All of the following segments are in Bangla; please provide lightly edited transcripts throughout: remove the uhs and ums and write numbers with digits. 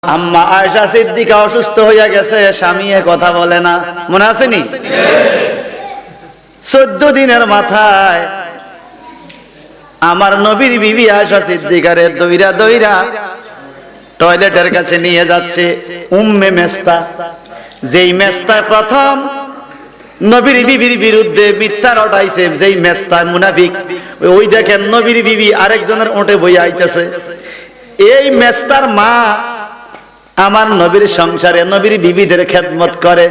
আম্মা আয়েশা সিদ্দিকা অসুস্থ হইয়া গেছে, স্বামী কথা বলে না, মনে আছেনি? 14 দিনের মাথায় আমার নবীর বিবি আয়েশা সিদ্দিকারে দইরা দইরা টয়লেটের কাছে নিয়ে যাচ্ছে উম্মে মেস্তা। যেই মেস্তা প্রথম নবীর বিবির বিরুদ্ধে মিথ্যা রটাইছে, যেই মেস্তা মুনাফিক, ওই দেখেন নবীর বিবি আরেকজনের ওঁটে বইয়া আইতেছে। এই মেস্তার মা আমার নবীর সংসারে নবীর বিবিদের খেদমত করে।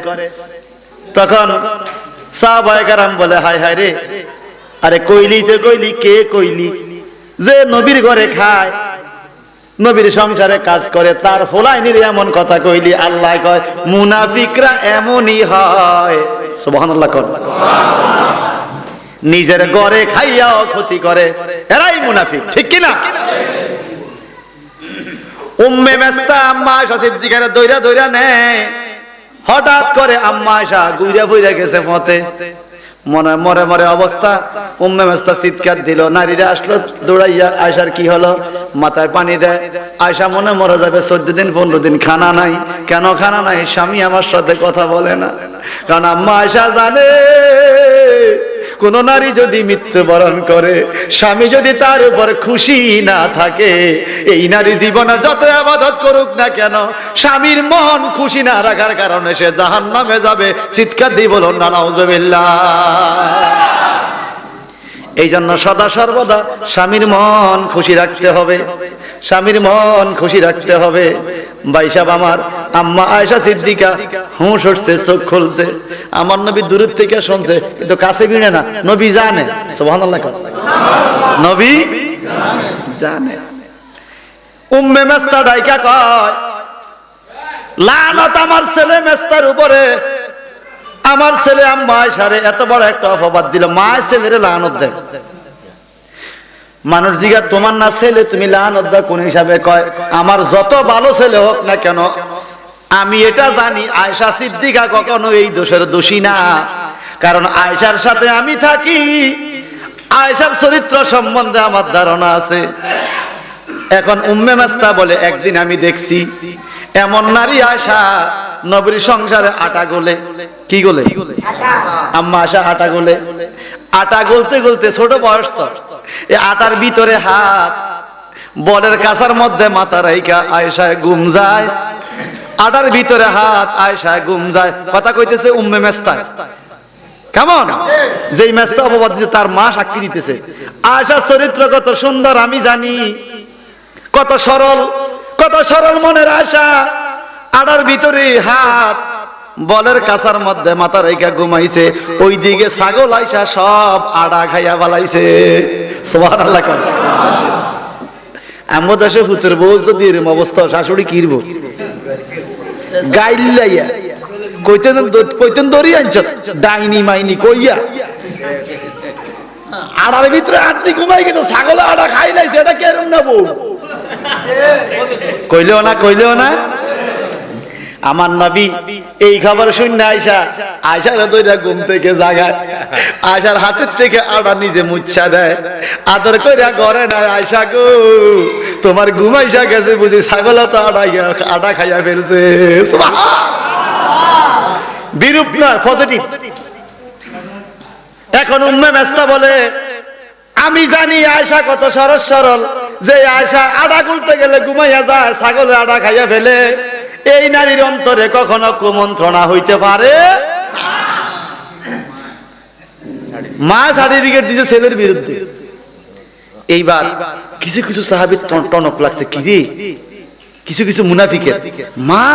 তখন সাহাবায়ে কেরাম বলে, হায় হায় রে, আরে কইলি তো কইলি, কে কইলি যে নবীর ঘরে খায়, নবীর সংসারে কাজ করে, তার ফলাইনির এমন কথা কইলি? আল্লাহ কয় মুনাফিকরা এমনই হয়। সুবহানাল্লাহ। নিজের ঘরে খাইয়াও ক্ষতি করে, এরাই মুনাফিক, ঠিক কিনা? উম্মে মেস্তা আম্মা আয়েশা সিদ্দিকারে দইরা দইরা নেয়। হঠাৎ করে আম্মা আয়েশা গুইরা বইরা গেছে পথে, মনে মরে মরে অবস্থা। উম্মে মেস্তা চিৎকার দিল, নারীরা আসলো দৌড়াইয়া। আয়েশার কি হলো? মাথায় পানি দেয়। আয়েশা মনে মরে যাবে, 14 দিন 15 দিন খানা নাই। কেন খানা নাই? স্বামী আমার সাথে কথা বলে না। কারণ আম্মা আয়েশা জানে কোন নারী যদি মৃত্যুবরণ করে, স্বামী যদি তার উপর খুশি না থাকে, এই নারী জীবনে যত ইবাদত করুক না কেন, স্বামীর মন খুশি না রাখার কারণে সে জাহান্নামে যাবে। চিৎকার দিয়ে বলুন না নাউযুবিল্লাহ। এই জন্য সদা সর্বদা স্বামীর মন খুশি রাখতে হবে, স্বামীর মন খুশি রাখতে হবে। ভাই সাহেব, আমার আম্মা আয়েশা সিদ্দিকা হুঁশ উঠছে, চোখ খুলছে। আমার নবী দূর থেকে শুনছে, কিন্তু কাছে ভিড়ে না। নবী জানে। সুবহানাল্লাহ। নবী জানে। উম্মে মেস্তা ডাইকা কয়, লানত আমার ছেলে মেস্তার উপরে। আমার ছেলে আম্মা আয়েশারে এত বড় একটা অপবাদ দিল, মা ছেলেরে লানত দেয়। মানুষ জিজ্ঞাসা, তোমার না ছেলে, তুমি লানত দাও কোন হিসাবে? কয়, আমার যত ভালো ছেলে হোক না কেন, আমি এটা জানি আয়েশা সিদ্দিকা কখনো এই দোষের দোষী না। কারণ আয়েশার সাথে আমি থাকি, আয়েশার চরিত্র সম্বন্ধে আমার ধারণা আছে। এখন উম্মে মেস্তা বলে, একদিন আমি দেখছি এমন নারী আয়েশা নবীর সংসারে আটা গোলে। কি গোলে? আম্মা আয়েশা আটা গোলে। আটা গলতে গলতে, ছোট বয়স তো, এই আটার ভিতরে হাত, বলের কাছার মধ্যে মাথা রাইখা আয়েশায় ঘুম যায়। আটার ভিতরে হাত, আয়েশায় ঘুম যায়। কথা কইতেছে উম্মে মেস্তা। কেমন? যেই মেস্তা অপবাদ দিতে, তার মা সাক্ষী দিতেছে। আয়েশার চরিত্র কত সুন্দর আমি জানি, কত সরল, কত সরল মনের আয়েশা। আটার ভিতরে হাত, বলের কাছার মধ্যে মাথা রেখা ঘুমাইছে। ওই দিকে ছাগল আইসা সব আড়া খাইয়া বালাইছে। সুবহানাল্লাহ। আমার দেশে ফুতের বউ যদি এরম অবস্থা, শাশুড়ি কিরব গাইলাইয়া কইতেন দড়ি আনছ, ডাইনি মাইনি কইয়া আড়ার ভিতরে আটটি ঘুমাই গেছে, ছাগলে আড়া খাই লাইছে। এটা কেরম না বউ? কইলেও না, কইলেও না। আমার নবী এই খবর শুনে আয়েশার দইরা ঘুম থেকে জাগায়। আয়েশার হাতের থেকে আড়া নিজে মুচ্ছা দেয়, আদর কইরা ঘরে না। আয়েশা গো, তোমার ঘুমাইসা গেছে বুঝি, ছাগলা তো আটা খাইয়া ফেলছে। বিরূপ না, পজিটিভ। এখন উম্মে মেস্তা বলে, আমি জানি আয়েশা কত সরল সরল, যে আয়েশা আটা গুলতে গেলে ঘুমাইয়া যায়, ছাগলে আটা খাইয়া ফেলে। এই নারীর অন্তরে কখনো কুমন্ত্রণা হইতে পারে? মা সার্টিফিকেট দিয়েছে ছেলের বিরুদ্ধে। এইবার কিছু কিছু সাহাবীর টনক লাগছে, কি রে, কিছু কিছু মুনাফিকের মা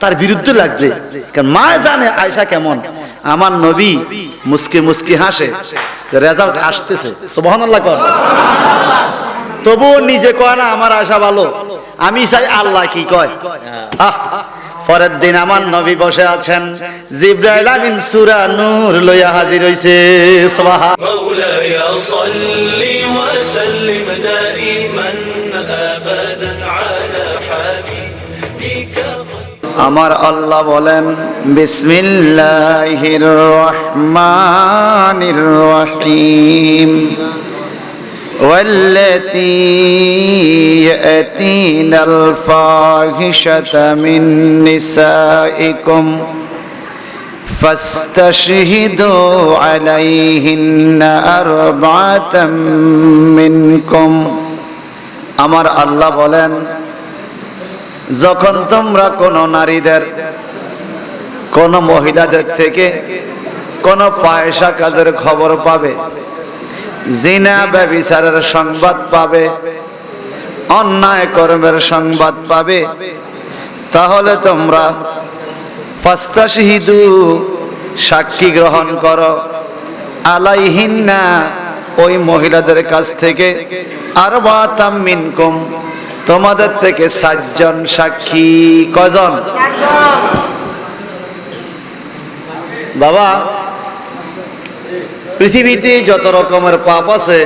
তার বিরুদ্ধে লাগছে। কারণ মা জানে আয়েশা কেমন। আমার নবী মুস্কি মুস্কি হাসে, রেজাল্ট আসতেছে। সুবহানাল্লাহ। তবুও নিজে কয় না আমার আয়েশা ভালো, আমি চাই আল্লাহ কি কয়। পরের দিন আমার নবী বসে আছেন, জিবরাইল আমিন সূরা নূর লইয়া হাজির হইছে। সুবহান মাওলায়া সাল্লি ওয়া সাল্লিম দাইমান আবাদান আলা হাবিবিকা। আমার আল্লাহ বলেন, বিসমিল্লাহির রহমানির রহিম। والتي يأتين الفاحشة من نسائكم فاستشهدوا عليهن أربعة منكم আমার আল্লাহ বলেন যখন তোমরা কোন নারীদের কোন মহিলাদের থেকে কোন ফাহিশা কাজের খবর পাবে, জিনা ব্যভিচারের সংবাদ পাবে, অন্যায় কর্মের সংবাদ পাবে, তাহলে তোমরা ফাস্তাশহিদু সাক্ষী গ্রহণ করো আলাইহিন্না ওই মহিলাদের কাছ থেকে আরবাতাম মিনকুম তোমাদের থেকে 7 জন সাক্ষী। কয়জন? বাবা পৃথিবীতে যত রকমের পাপ আছে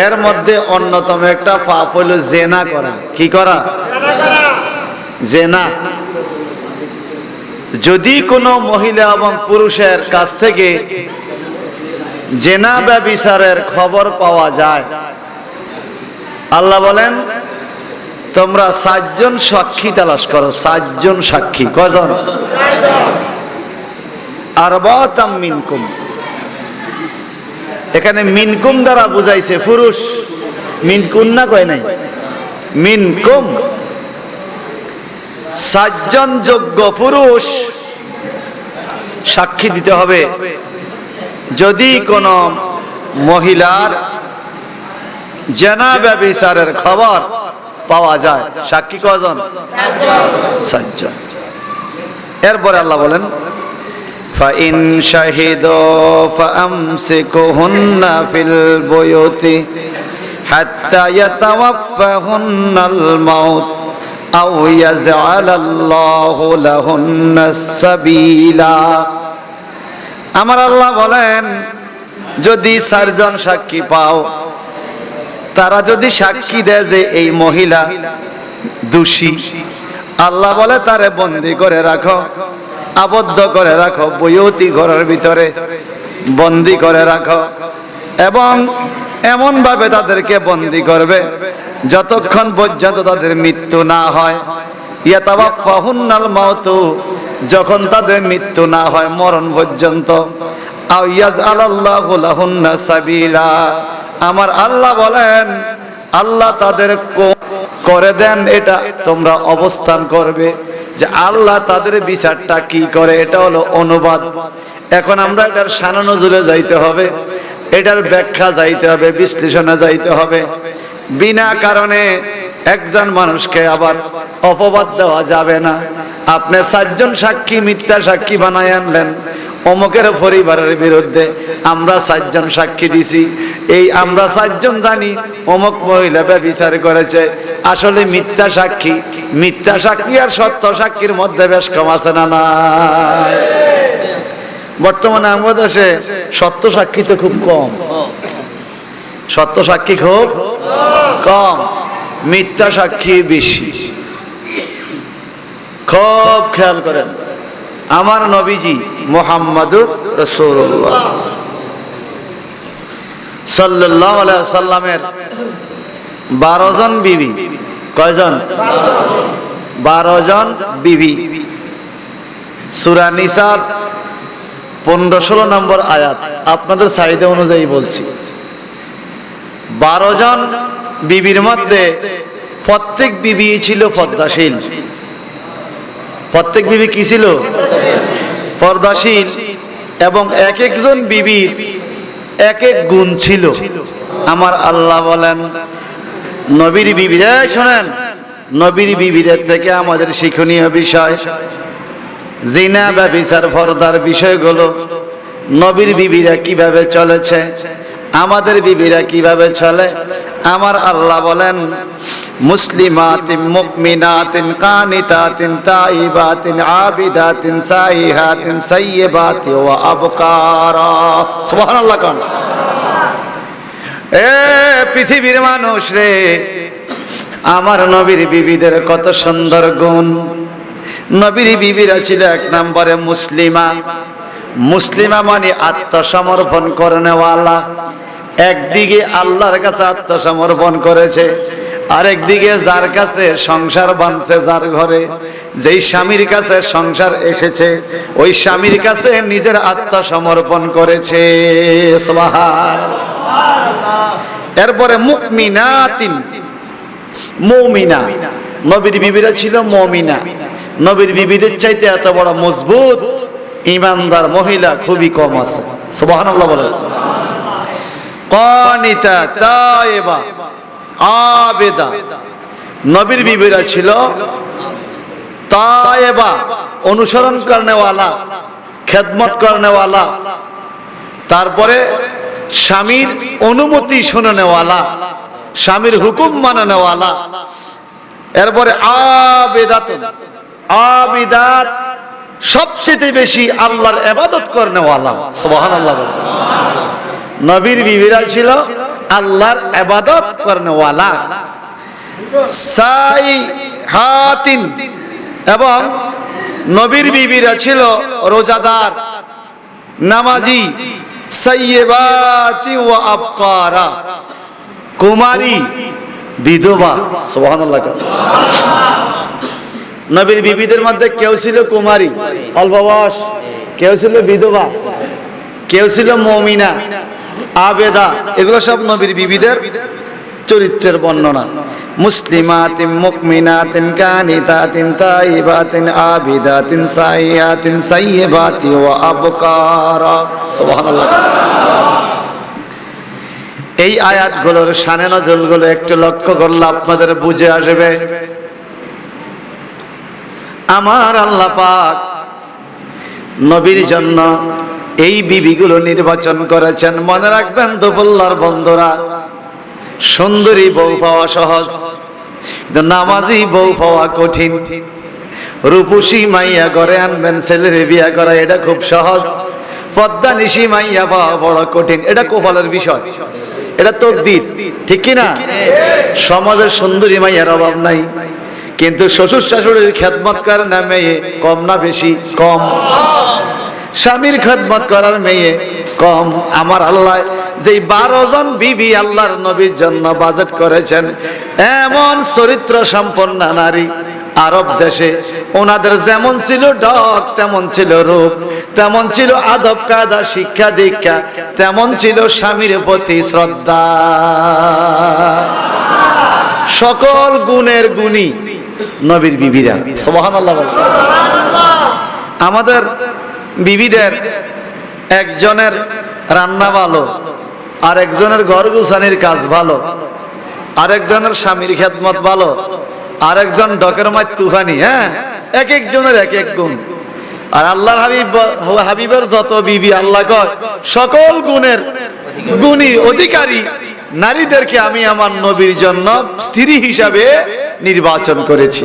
এর মধ্যে অন্যতম একটা পাপ হলো জেনা করা। কি করা? জেনা। যদি কোনো মহিলা এবং পুরুষের কাছ থেকে জেনা ব্যভিচারের খবর পাওয়া যায়, আল্লাহ বলেন তোমরা 7 জন সাক্ষী তালাশ করো। 7 জন সাক্ষী। কয়জন? আরবাতাম মিনকুম। এখানে মিনকুম দ্বারা বুঝাইছে পুরুষ। মিনকুম না কয় নাই, মিনকুম। 7 জন যোগ্য পুরুষ সাক্ষী দিতে হবে যদি কোন মহিলার জেনা ব্যভিচারের খবর পাওয়া যায়। সাক্ষী কয়জন? 7 জন। এরপরে আল্লাহ বলেন ফাইন শাহিদু ফামসিকুহুন্না ফিল বুয়ুতি হাত্তা ইয়াতাওয়াফাহুন্নাল মাউত আও ইয়াজআলাল্লাহু লাহুন্নাস সাবিলা। আমার আল্লাহ বলেন যদি 4 জন সাক্ষী পাও, তারা যদি সাক্ষী দেয় যে এই মহিলা দোষী, আল্লাহ বলে তারে বন্দী করে রাখো, আবদ্ধ করে রাখো, বুয়ুতি ঘরের ভিতরে বন্দী করে রাখো, এবং এমন ভাবে তাদেরকে বন্দী করবে যতক্ষণ পর্যন্ত তাদের মৃত্যু না হয়। ইয়াতাওয়াফাহুন্নাল মাউতু, যখন তাদের মৃত্যু না হয়, মরণ পর্যন্ত। আও ইয়াজআলাল্লাহু লাহুন্না সাবিলা, আমার আল্লাহ বলেন আল্লাহ তাদের করে দেন এটা তোমরা অবস্থান করবে যে আল্লাহ তাদের বিচারটা কি করে। এটা হলো অনুবাদ। এখন আমরা এটার শানা নজরে যাইতে হবে, এটার ব্যাখ্যা যাইতে হবে, বিশ্লেষণে যাইতে হবে। বিনা কারণে একজন মানুষকে আবার অপবাদ দেওয়া যাবে না। আপনি 7 জন সাক্ষী মিথ্যা সাক্ষী বানায় আনলেন অমুকের পরিবারের বিরুদ্ধে, আমরা 7 জন সাক্ষী দিছি, এই আমরা 7 জন জানি অমুক মহিলা ব্যভিচার করেছে। আসলে মিথ্যা সাক্ষী, মিথ্যা সাক্ষী আর সত্য সাক্ষীর মধ্যে বেশ কম আছে না নাই? বর্তমানে আমাদের দেশে সত্য সাক্ষী তো খুব কম। সত্য সাক্ষী খুব কম, মিথ্যা সাক্ষী বেশি। খুব খেয়াল করেন, আমার নবীজি মুহাম্মাদুর রাসূলুল্লাহ সাল্লাল্লাহু আলাইহি ওয়াসাল্লামের 12 জন বিবি। কয়জন? 12 জন বিবি। সূরা নিসার 15-16 নম্বর আয়াত, আপনাদের চাহিদা অনুযায়ী বলছি। 12 জন বিবির মধ্যে প্রত্যেক বিবি ছিল পর্দাশীল। প্রত্যেক বিবি কি ছিল? পর্দাশীল। এবং এক একজন বিবির এক এক গুণ ছিল। আমার আল্লাহ বলেন নবীর বিবিরা, শোনেন, নবীর বিবিদের থেকে আমাদের শিক্ষণীয় বিষয় জিনা ব্যভিচার পর্দার বিষয়গুলো। নবীর বিবিরা কিভাবে চলেছে, আমাদের বিবিরা কিভাবে চলে। আমার আল্লাহ বলেন মুসলিমাতিন মুমিনাতিন কানিতাতিন তাইবাতিন আবিদাতিন সাইহাতিন সাইয়্যিবাতি ওয়া আবকারা। সুবহানাল্লাহ। কোন এ পৃথিবীর মানুষ রে, আমার নবীর বিবিদের কত সুন্দর গুণ। নবীর বিবিরা ছিল 1 নম্বরে মুসলিমা। মুসলিমা মানে আত্মসমর্পণ করনেওয়ালা। একদিকে আল্লাহর কাছে আত্মসমর্পণ করেছে, আরেকদিকে যার কাছে সংসার বাঁধছে, যার ঘরে যেই স্বামীর কাছে সংসার এসেছে ওই স্বামীর কাছে নিজের আত্মসমর্পণ করেছে। সুবহানাল্লাহ। এরপরে মুমিনাতিন, মুমিনা, নবীর বিবিরা ছিল মুমিনা। নবীর বিবিদের চাইতে এত বড় মজবুত ঈমানদার মহিলা খুবই কম আছে। সুবহানাল্লাহ বলেন। কানিতা, তায়েবা, আবেদা, নবীর বিবিরা ছিল তায়েবা, অনুসরণ করনেওয়ালা, খেদমত করনেওয়ালা, তারপরে স্বামীর অনুমতি শুনেনেওয়ালা, স্বামীর হুকুম মানেনেওয়ালা। এরপরে আবেদাত, আবিদাত, সবচেয়ে বেশি আল্লাহর ইবাদত করনেওয়ালা। সুবহানাল্লাহ। নবীর বিবিরা ছিল আল্লাহর ইবাদত করনেওয়ালা। সাইহাতিন, এবং নবীর বিবিরা ছিল রোজাদার, নামাজি। সাইয়্যিবাতি ওয়া আবকারা, কুমারী, বিধবা। সুবহানাল্লাহ। নবীর বিবিদের মধ্যে কেউ ছিল কুমারী, অল্প বয়স, কেউ ছিল বিধবা, কেউ ছিল মুমিনা, আবেদা। এগুলো সব নবীর বিবিদের চরিত্রের বর্ণনা। মুসলিমাতিন, মুমিনাতিন, কানিতাতিন, তাইবাতিন, আবিদাতিন, সাইয়াতিন, সাইয়্যিবাতি ওয়া আবকারা। সুবহানাল্লাহ। এই আয়াতগুলোর শানে নজরুলগুলো একটু লক্ষ্য করলে আপনাদের বুঝে আসবে আমার আল্লাহ পাক নবীর জন্য এই বিবিগুলো নির্বাচন করেছেন। মনে রাখবেন দুপুল্লার বন্ধুরা, সুন্দরী বউ পাওয়া সহজ, কিন্তু নামাজি বউ পাওয়া কঠিন। রূপসী মাইয়া ঘরে আনবেন, ছেলের বিয়া করা এটা খুব সহজ। পদ্মা নিশি মাইয়া পাওয়া বড় কঠিন, এটা কপালের বিষয়, এটা তকদির, ঠিক কিনা? সমাজের সুন্দরী মাইয়ার অভাব নাই, কিন্তু শ্বশুর শাশুড়ির খেদমত করার না মেয়ে কম না বেশি? কম। স্বামীর খেদমত করার মেয়ে কম। আমার আল্লাহ যেই 12 জন বিবি আল্লাহর নবীর জন্য বাজেট করেছেন, এমন চরিত্র সম্পন্ন নারী আরব দেশে ওনাদের যেমন ছিল ডক, তেমন ছিল রূপ, তেমন ছিল আদব কায়দা, শিক্ষা দীক্ষা, তেমন ছিল স্বামীর প্রতি শ্রদ্ধা। সকল গুণের গুণী নবীর বিবিরা। সুবহানাল্লাহ। আমাদের বিবিদের একজনের রান্না ভালো, আর একজনের ঘর গুছানির কাজ ভালো, আরেকজনের স্বামীর খেদমত ভালো, আরেকজন ডকের মাই তুফানি। হ্যাঁ, এক একজনের এক এক গুণ। আর আল্লাহর হাবিবের যত বিবি আল্লাহ কয় সকল গুণের গুণী অধিকারী নারীদেরকে আমি আমার নবীর জন্য স্ত্রী হিসাবে নির্বাচন করেছি।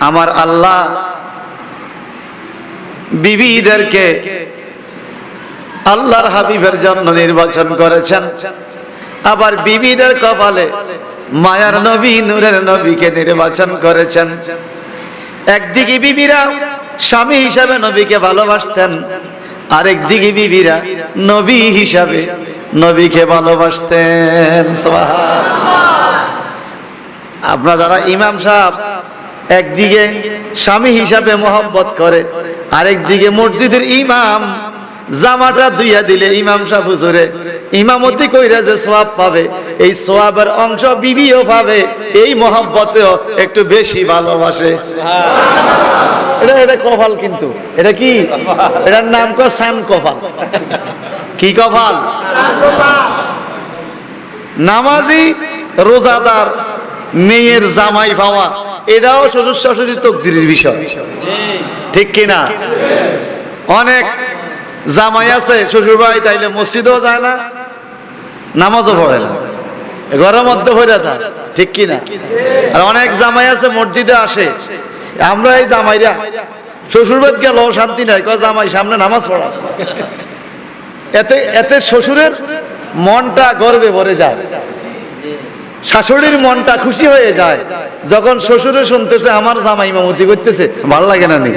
আমার আল্লাহ বিবিদেরকে আল্লাহর হাবিবের জন্য নির্বাচন করেছেন, আবার বিবিদের কপালে মায়ার নবী, নূরের নবীকে নির্বাচন করেছেন। একদিকে বিবিরা স্বামী হিসাবে নবীকে ভালোবাসতেন, আরেকদিকে বিবিরা নবী হিসাবে নবীকে ভালোবাসতেন। আপনারা যারা ইমাম সাহেব একদিকে স্বামী হিসাবে মহব্বত করে, আরেকদিকে মসজিদের ইমাম জামাটা ধুইয়া দিলে ইমাম সাহেব হুজুরে ইমামতি কইরা যে সওয়াব পাবে, এই সওয়াবের অংশ বিবিও পাবে, এই মহব্বতেও একটু বেশি ভালোবাসে। এটা কপাল, কিন্তু এটা কি? এটার নাম সান কপাল। কি কপাল? নামাজি রোজাদার মেয়ের জামাই পাওয়া, এটাও শ্বশুর শাশুড়ির তকদিরের বিষয়, ঠিক কিনা? অনেক জামাই আছে শ্বশুর বাড়ি তাইলে মসজিদেও যায় না, নামাজও পড়ে না, ঘরের মধ্যে পড়ে থাকে, ঠিক কিনা? আর অনেক জামাই আছে মসজিদে আসে। আমরা এই জামাইরা শ্বশুর বাড়ি গেল শান্তি নাই, কয় জামাই সামনে নামাজ পড়া। এতে এতে শ্বশুরের মনটা গর্বে ভরে যায়, শাশুড়ির মনটা খুশি হয়ে যায় যখন শ্বশুরে শুনতেছে আমার জামাই ইমামতি করতেছে। ভালো লাগে না? নেই?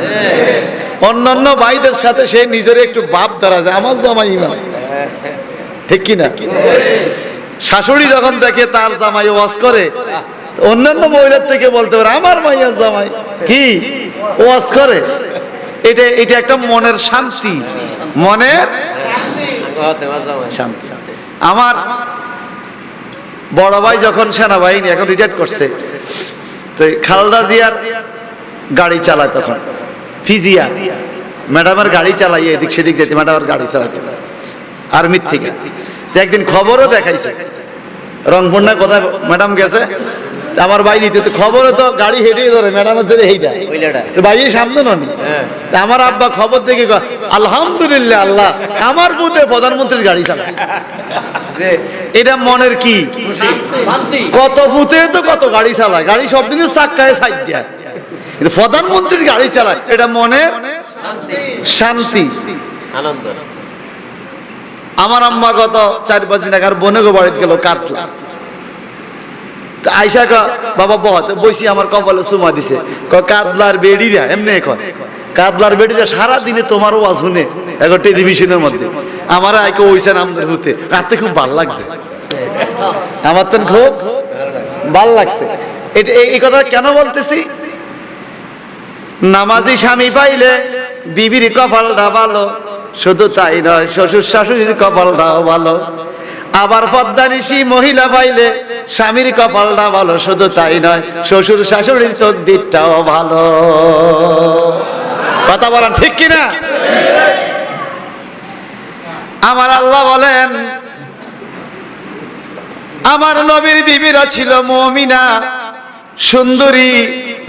অন্যান্য ভাইদের সাথে সে নিজের একটু বাপ ধরা যায়, আমার জামাই ইমাম, ঠিক কিনা? শাশুড়ি যখন দেখে তার জামাই ওয়াজ করে, অন্যান্য মহিলার থেকে বলতে পারে আমার মাইয়ার জামাই কি ওয়াজ করে। এটা একটা মনের শান্তি, মনের শান্তি। আমার বড় ভাই যখন সেনাবাহিনী, এখন রিটায়ার করছে, তো খালেদা জিয়ার গাড়ি চালায়, তখন ফিজিয়া ম্যাডামের গাড়ি চালাইয়ে এদিক সেদিক যেতে, ম্যাডামের গাড়ি চালাতে আর্মির থেকে। তো একদিন খবরও দেখাইছে রংপুর না কোথায় ম্যাডাম গেছে, আমার ভাই নিতে, তো খবরে তো গাড়ি হেঁটেই ধরে ম্যাডামের ধরে হেইটা, তো ভাই সামনে ননি। তা আমার আব্বা খবর দেখে আলহামদুলিল্লাহ, আল্লাহ আমার বুথে প্রধানমন্ত্রীর গাড়ি চালায়। এটা মনের কি কত বুথে তো কত গাড়ি চালায়, গাড়ি সব দিনের চাক্কায় সাইড দেয়, কিন্তু প্রধানমন্ত্রীর গাড়ি চালায়, এটা মনের শান্তি, আনন্দ। আমার আম্মা গত 4-5 দিন আগে বোনেগো বাড়িতে গেল কাতলা, আইসা বাবা বহুত বইসি আমার কপালে চুমা দিছে, কাতলার বেড়িরা এমনি এখন কাতলার বেড়িরা সারাদিনে তোমার ওয়াজ শুনে এখন টেলিভিশনের মধ্যে, আমার আইকে ওইছেন আমাদের হতে রাতে খুব ভাল লাগছে, আমার তো খুব ভাল লাগছে। এটা এই কথা কেন বলতেছি, নামাজি স্বামী পাইলে বিবির কপালটা ভালো, শুধু তাই নয় শ্বশুর শাশুড়ির কপালটাও ভালো, আবার পদ্মানিশী মহিলা পাইলে স্বামীর কপালটা ভালো, শুধু তাই নয় শ্বশুর শাশুড়ির তকদিরটাও ভালো। কথা বলেন ঠিক কিনা? আমার আল্লাহ বলেন, আমার নবীর বিবিরা ছিল মুমিনা, সুন্দরী,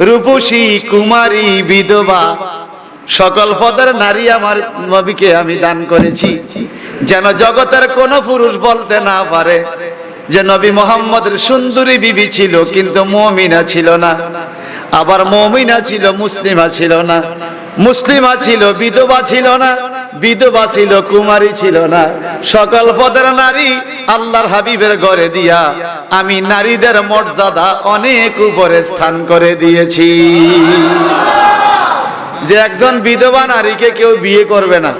রূপসী, কুমারী, বিধবা, সকল পদের নারী আমার নবীকে আমি দান করেছি, যেন জগতের কোন পুরুষ বলতে না পারে যে নবী মুহাম্মদের সুন্দরী বিবি ছিল কিন্তু মুমিনা ছিল না, আবার মুমিনা ছিল মুসলিমা ছিল না, মুসলিমা ছিল বিধবা ছিল না, বিধবা ছিল কুমারী ছিল না, সকল পদের নারী আল্লাহর হাবিবের ঘরে দিয়া আমি নারীদের মর্যাদা অনেক উপরে স্থান করে দিয়েছি, যে একজন বিধবা নারীকে কেউ বিয়ে করবে না,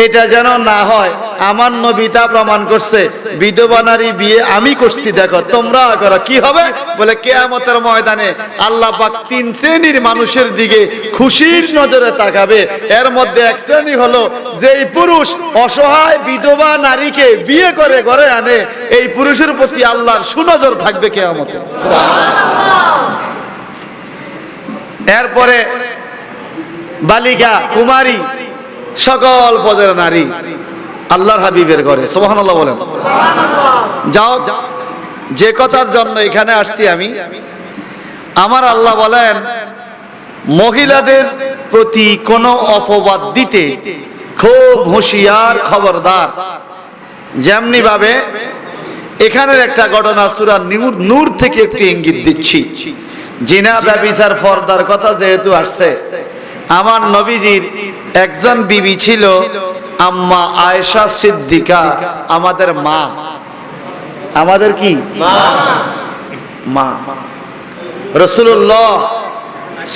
এটা যেন না হয়। আমার নবী তা প্রমাণ করছে, বিধবা নারী বিয়ে আমি করছি, দেখো তোমরা করো, কি হবে বলে কিয়ামতের ময়দানে আল্লাহ পাক 3 শ্রেণীর মানুষের দিকে খুশির নজরে তাকাবে, এর মধ্যে এক শ্রেণী হলো যেই পুরুষ অসহায় বিধবা নারীকে বিয়ে করে ঘরে আনে, এই পুরুষের প্রতি আল্লাহর সুনজর থাকবে কিয়ামতে। এরপরে বালিকা, কুমারী, সকল পদের নারী আল্লাহর হাবিবের ঘরে, সুবহানাল্লাহ বলেন। যাও, যে কথার জন্য এখানে আসছি আমি, আমার আল্লাহ বলেন মহিলাদের প্রতি কোনো অপবাদ দিতে খুব হুঁশিয়ার, খবরদার। যেমনি ভাবে এখানের একটা ঘটনা সূরা নূর থেকে একটি ইঙ্গিত দিচ্ছি, জিনা, ব্যভিচার, পর্দার কথা যেহেতু আসছে, আমার নবীজির একজন বিবি ছিল আম্মা আয়েশা সিদ্দিকা, আমাদের মা, আমাদের কি মা। রাসূলুল্লাহ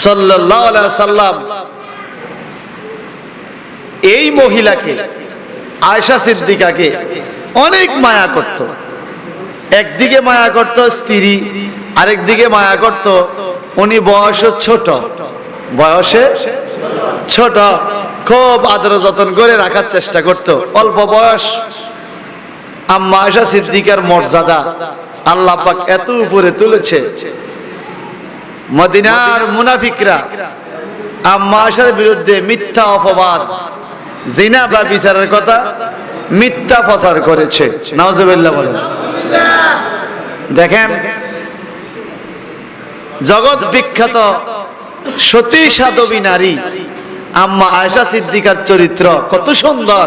সাল্লাল্লাহু আলাইহি ওয়াসাল্লাম এই মহিলাকে, আয়েশা সিদ্দিকাকে অনেক মায়া করত। একদিকে মায়া করত স্ত্রী, আরেকদিকে মায়া করত উনি বয়সে ছোট, বয়সে ছোট, খুব আদর যত্ন করে রাখার চেষ্টা করত। অল্প বয়স আম্মা আয়েশা সিদ্দিকার মর্যাদা আল্লাহ পাক এত উপরে তুলেছে, মদিনার মুনাফিকরা আম্মা আয়েশার বিরুদ্ধে মিথ্যা অপবাদ, জিনা বা বিচারের কথা মিথ্যা প্রচার করেছে। নাউজুবিল্লাহ বলেন। দেখেন জগৎ বিখ্যাত সতী সাধবী নারী আম্মা আয়েশা সিদ্দিকার চরিত্র কত সুন্দর,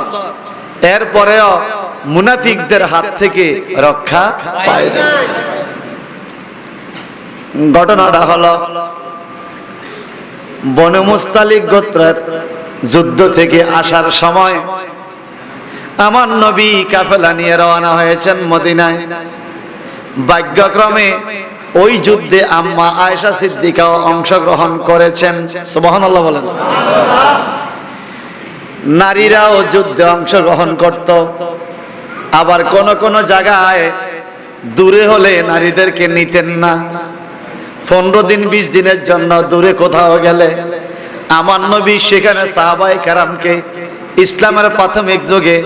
এরপরেও মুনাফিকদের হাত থেকে রক্ষা পায় না। ঘটনাটা হলো বনু মুস্তালিক গোত্রের যুদ্ধ থেকে আসার সময় আমার নবী কাফেলা নিয়ে রওনা হয়েছেন মদিনায়। ভাগ্যক্রমে ওই যুদ্ধে আম্মা আয়েশা সিদ্দিকাও অংশগ্রহণ করেছেন। সুবহানাল্লাহ বলেন। নারীরাও যুদ্ধে অংশগ্রহণ করত। আবার কোন কোন জায়গায় দূরে হলে নারীদেরকে নিতেন না। 15 দিন 20 দিনের জন্য দূরে কোথাও গেলে আমার নবী সেখানে সাহাবায়ে কেরামকে ইসলামের প্রাথমিক যুগে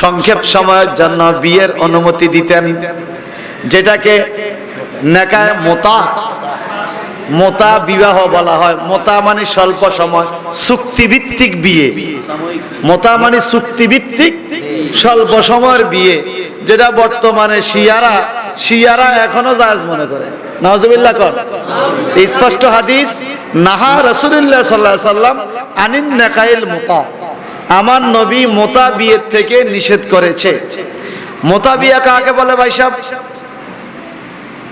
সংক্ষেপ সময়ের জন্য বিয়ের অনুমতি দিতেন, যেটাকে নেকায়ে মোতা বিবাহ বলা হয়। মোতা মানে স্বল্প সময়, চুক্তিভিত্তিক বিয়ে। মোতা মানে চুক্তিভিত্তিক স্বল্প সময়ের বিয়ে, যেটা বর্তমানে শিয়ারা এখনো জায়েজ মনে করে। নাউজুবিল্লাহ কর। স্পষ্ট হাদিস, নাহা রাসূলুল্লাহ সাল্লাল্লাহু আলাইহি সাল্লাম আনিন নেকাইল মোতা। আমার নবী মোতা বিয়ের থেকে নিষেধ করেছে। মোতা বিয়ে কাকে বলে ভাই সাহেব?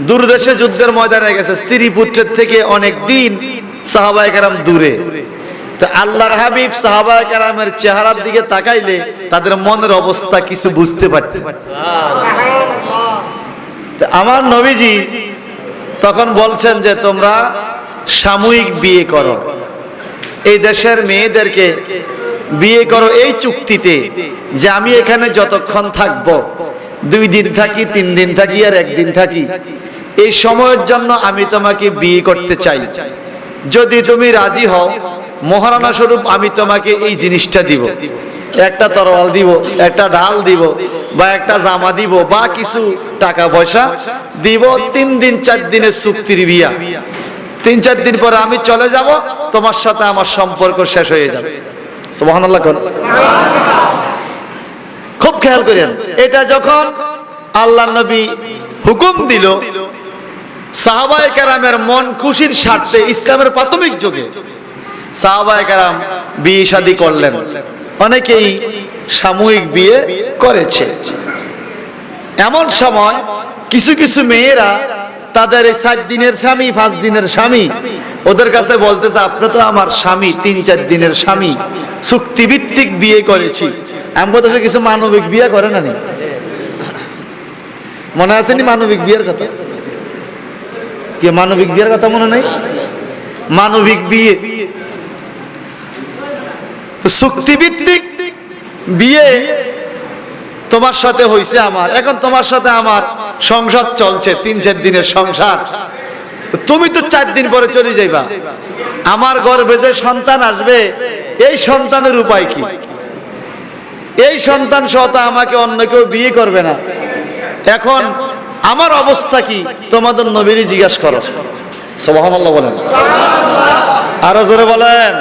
দূরদেশে যুদ্ধের ময়দানে গেছে, স্ত্রী পুত্রের থেকে অনেক দিন সাহাবায়ে কেরাম দূরে। তো আল্লাহর হাবিব সাহাবায়ে কেরামের চেহারার দিকে তাকাইলে তাদের মনের অবস্থা কিছু বুঝতে পারতেন। তো আমার নবীজি তখন বলছেন যে তোমরা সাময়িক বিয়ে করো, এই দেশের মেয়েদেরকে বিয়ে করো এই চুক্তিতে যে আমি এখানে যতক্ষণ থাকবো, 2 দিন থাকি, 3 দিন থাকি আর 1 দিন থাকি, এই সময়ের জন্য আমি তোমাকে বিয়ে করতে চাই। যদি তুমি রাজি হও, মহারণা স্বরূপ আমি তোমাকে এই জিনিসটা দিব, একটা তরোয়াল দিব, একটা ঢাল দিব, বা একটা জামা দিব, বা কিছু টাকা পয়সা দিব। 3 দিন 4 দিনের চুক্তির বিয়া। 3-4 দিন পরে আমি চলে যাব, তোমার সাথে আমার সম্পর্ক শেষ হয়ে যাবে। সুবহানাল্লাহ। খুব খেয়াল করেন, এটা যখন আল্লাহর নবী হুকুম দিল, সাহাবায়ে কেরামের মন খুশির স্বার্থে ইসলামের প্রাথমিক যুগে সাহাবায়ে কেরাম বিয়ে শাদী করলেন। অনেকেই সাময়িক বিয়ে করেছে। এমন সময় কিছু কিছু মেয়েরা তাদের এই 4 দিনের স্বামী, 5 দিনের স্বামী, ওদের কাছে বলতেছে আপনি তো আমার স্বামী, 3-4 দিনের স্বামী, চুক্তিভিত্তিক বিয়ে করেছি। আমরা তো কিছু মানবিক বিয়ে করে না, মনে আছে নি মানবিক বিয়ের কথা? কি মানবিক বিয়ের কথা মনে নেই? মানবিক বিয়ে তো চুক্তিভিত্তিক বিয়ে তোমার সাথে হয়েছে আমার, এখন তোমার সাথে আমার সংসার চলছে, 3-4 দিনের সংসার। তুমি তো 4 দিন পরে চলে যাইবা, আমার গর্ভে যে সন্তান আসবে এই সন্তানের উপায় কি? এই সন্তান সহ তো আমাকে অন্য কেউ বিয়ে করবে না। এখন আমার অবস্থা কি? তোমাদের নবীরই জিজ্ঞাসা করো। সুবহানাল্লাহ বলেন। আরো জোরে বলেন।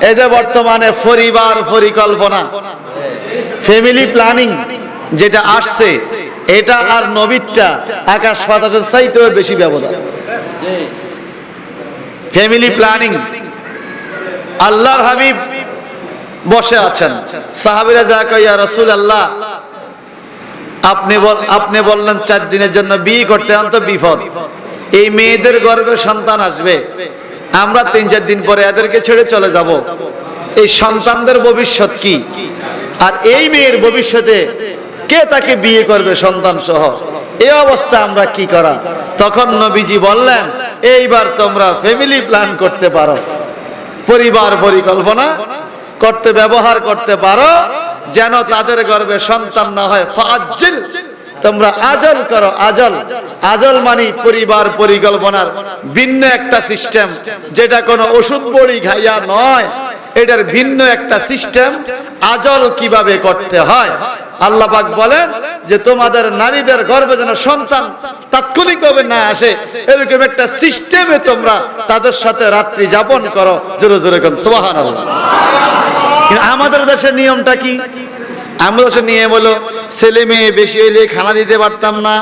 এই যে বর্তমানে পরিবার পরিকল্পনা, ফ্যামিলি প্ল্যানিং যেটা আসছে, এটা আর নবীরটা আকাশ বাতাসের চাইতেও বেশি ব্যবধান। ফ্যামিলি প্ল্যানিং, আল্লাহর হাবিব বসে আছেন, সাহাবীরা যা কয় ইয়া রাসূলুল্লাহ আপনি বললেন 4 দিনের জন্য বিয়ে করতে, অন্ত বিপদ, এই মেয়েদের গর্ভে সন্তান আসবে, আমরা 3-4 দিন পরে এদেরকে ছেড়ে চলে যাব, এই সন্তানদের ভবিষ্যৎ কি? আর এই মেয়ের ভবিষ্যতে কে তাকে বিয়ে করবে সন্তান সহ? এই অবস্থা আমরা কি করা? তখন নবীজি বললেন এইবার তোমরা ফ্যামিলি প্ল্যান করতে পারো, পরিবার পরিকল্পনা করতে ব্যবহার করতে পারো, যেন তাদের গর্ভে সন্তান না হয়। ফাআজ্জিল, তোমরা আজল করো। আজল মানে পরিবার পরিকল্পনার ভিন্ন একটা সিস্টেম, যেটা কোনো ওষুধ বড়ি খাইয়া নয়, এটার ভিন্ন একটা সিস্টেম। আজল কিভাবে করতে হয়? আল্লাহ পাক বলেন যে তোমাদের নারীদের গর্ভে যেন সন্তান তাৎক্ষণিকভাবে না আসে, এরকম একটা সিস্টেমে তোমরা তাদের সাথে রাত্রি যাপন করো। জোরে জোরে কোন সুবহানাল্লাহ। কিন্তু আমাদের দেশের নিয়মটা কি? আমাদের দেশের নিয়ম হলো ছেলে মেয়ে বেশি হইলে খানা দিতে পারতাম না,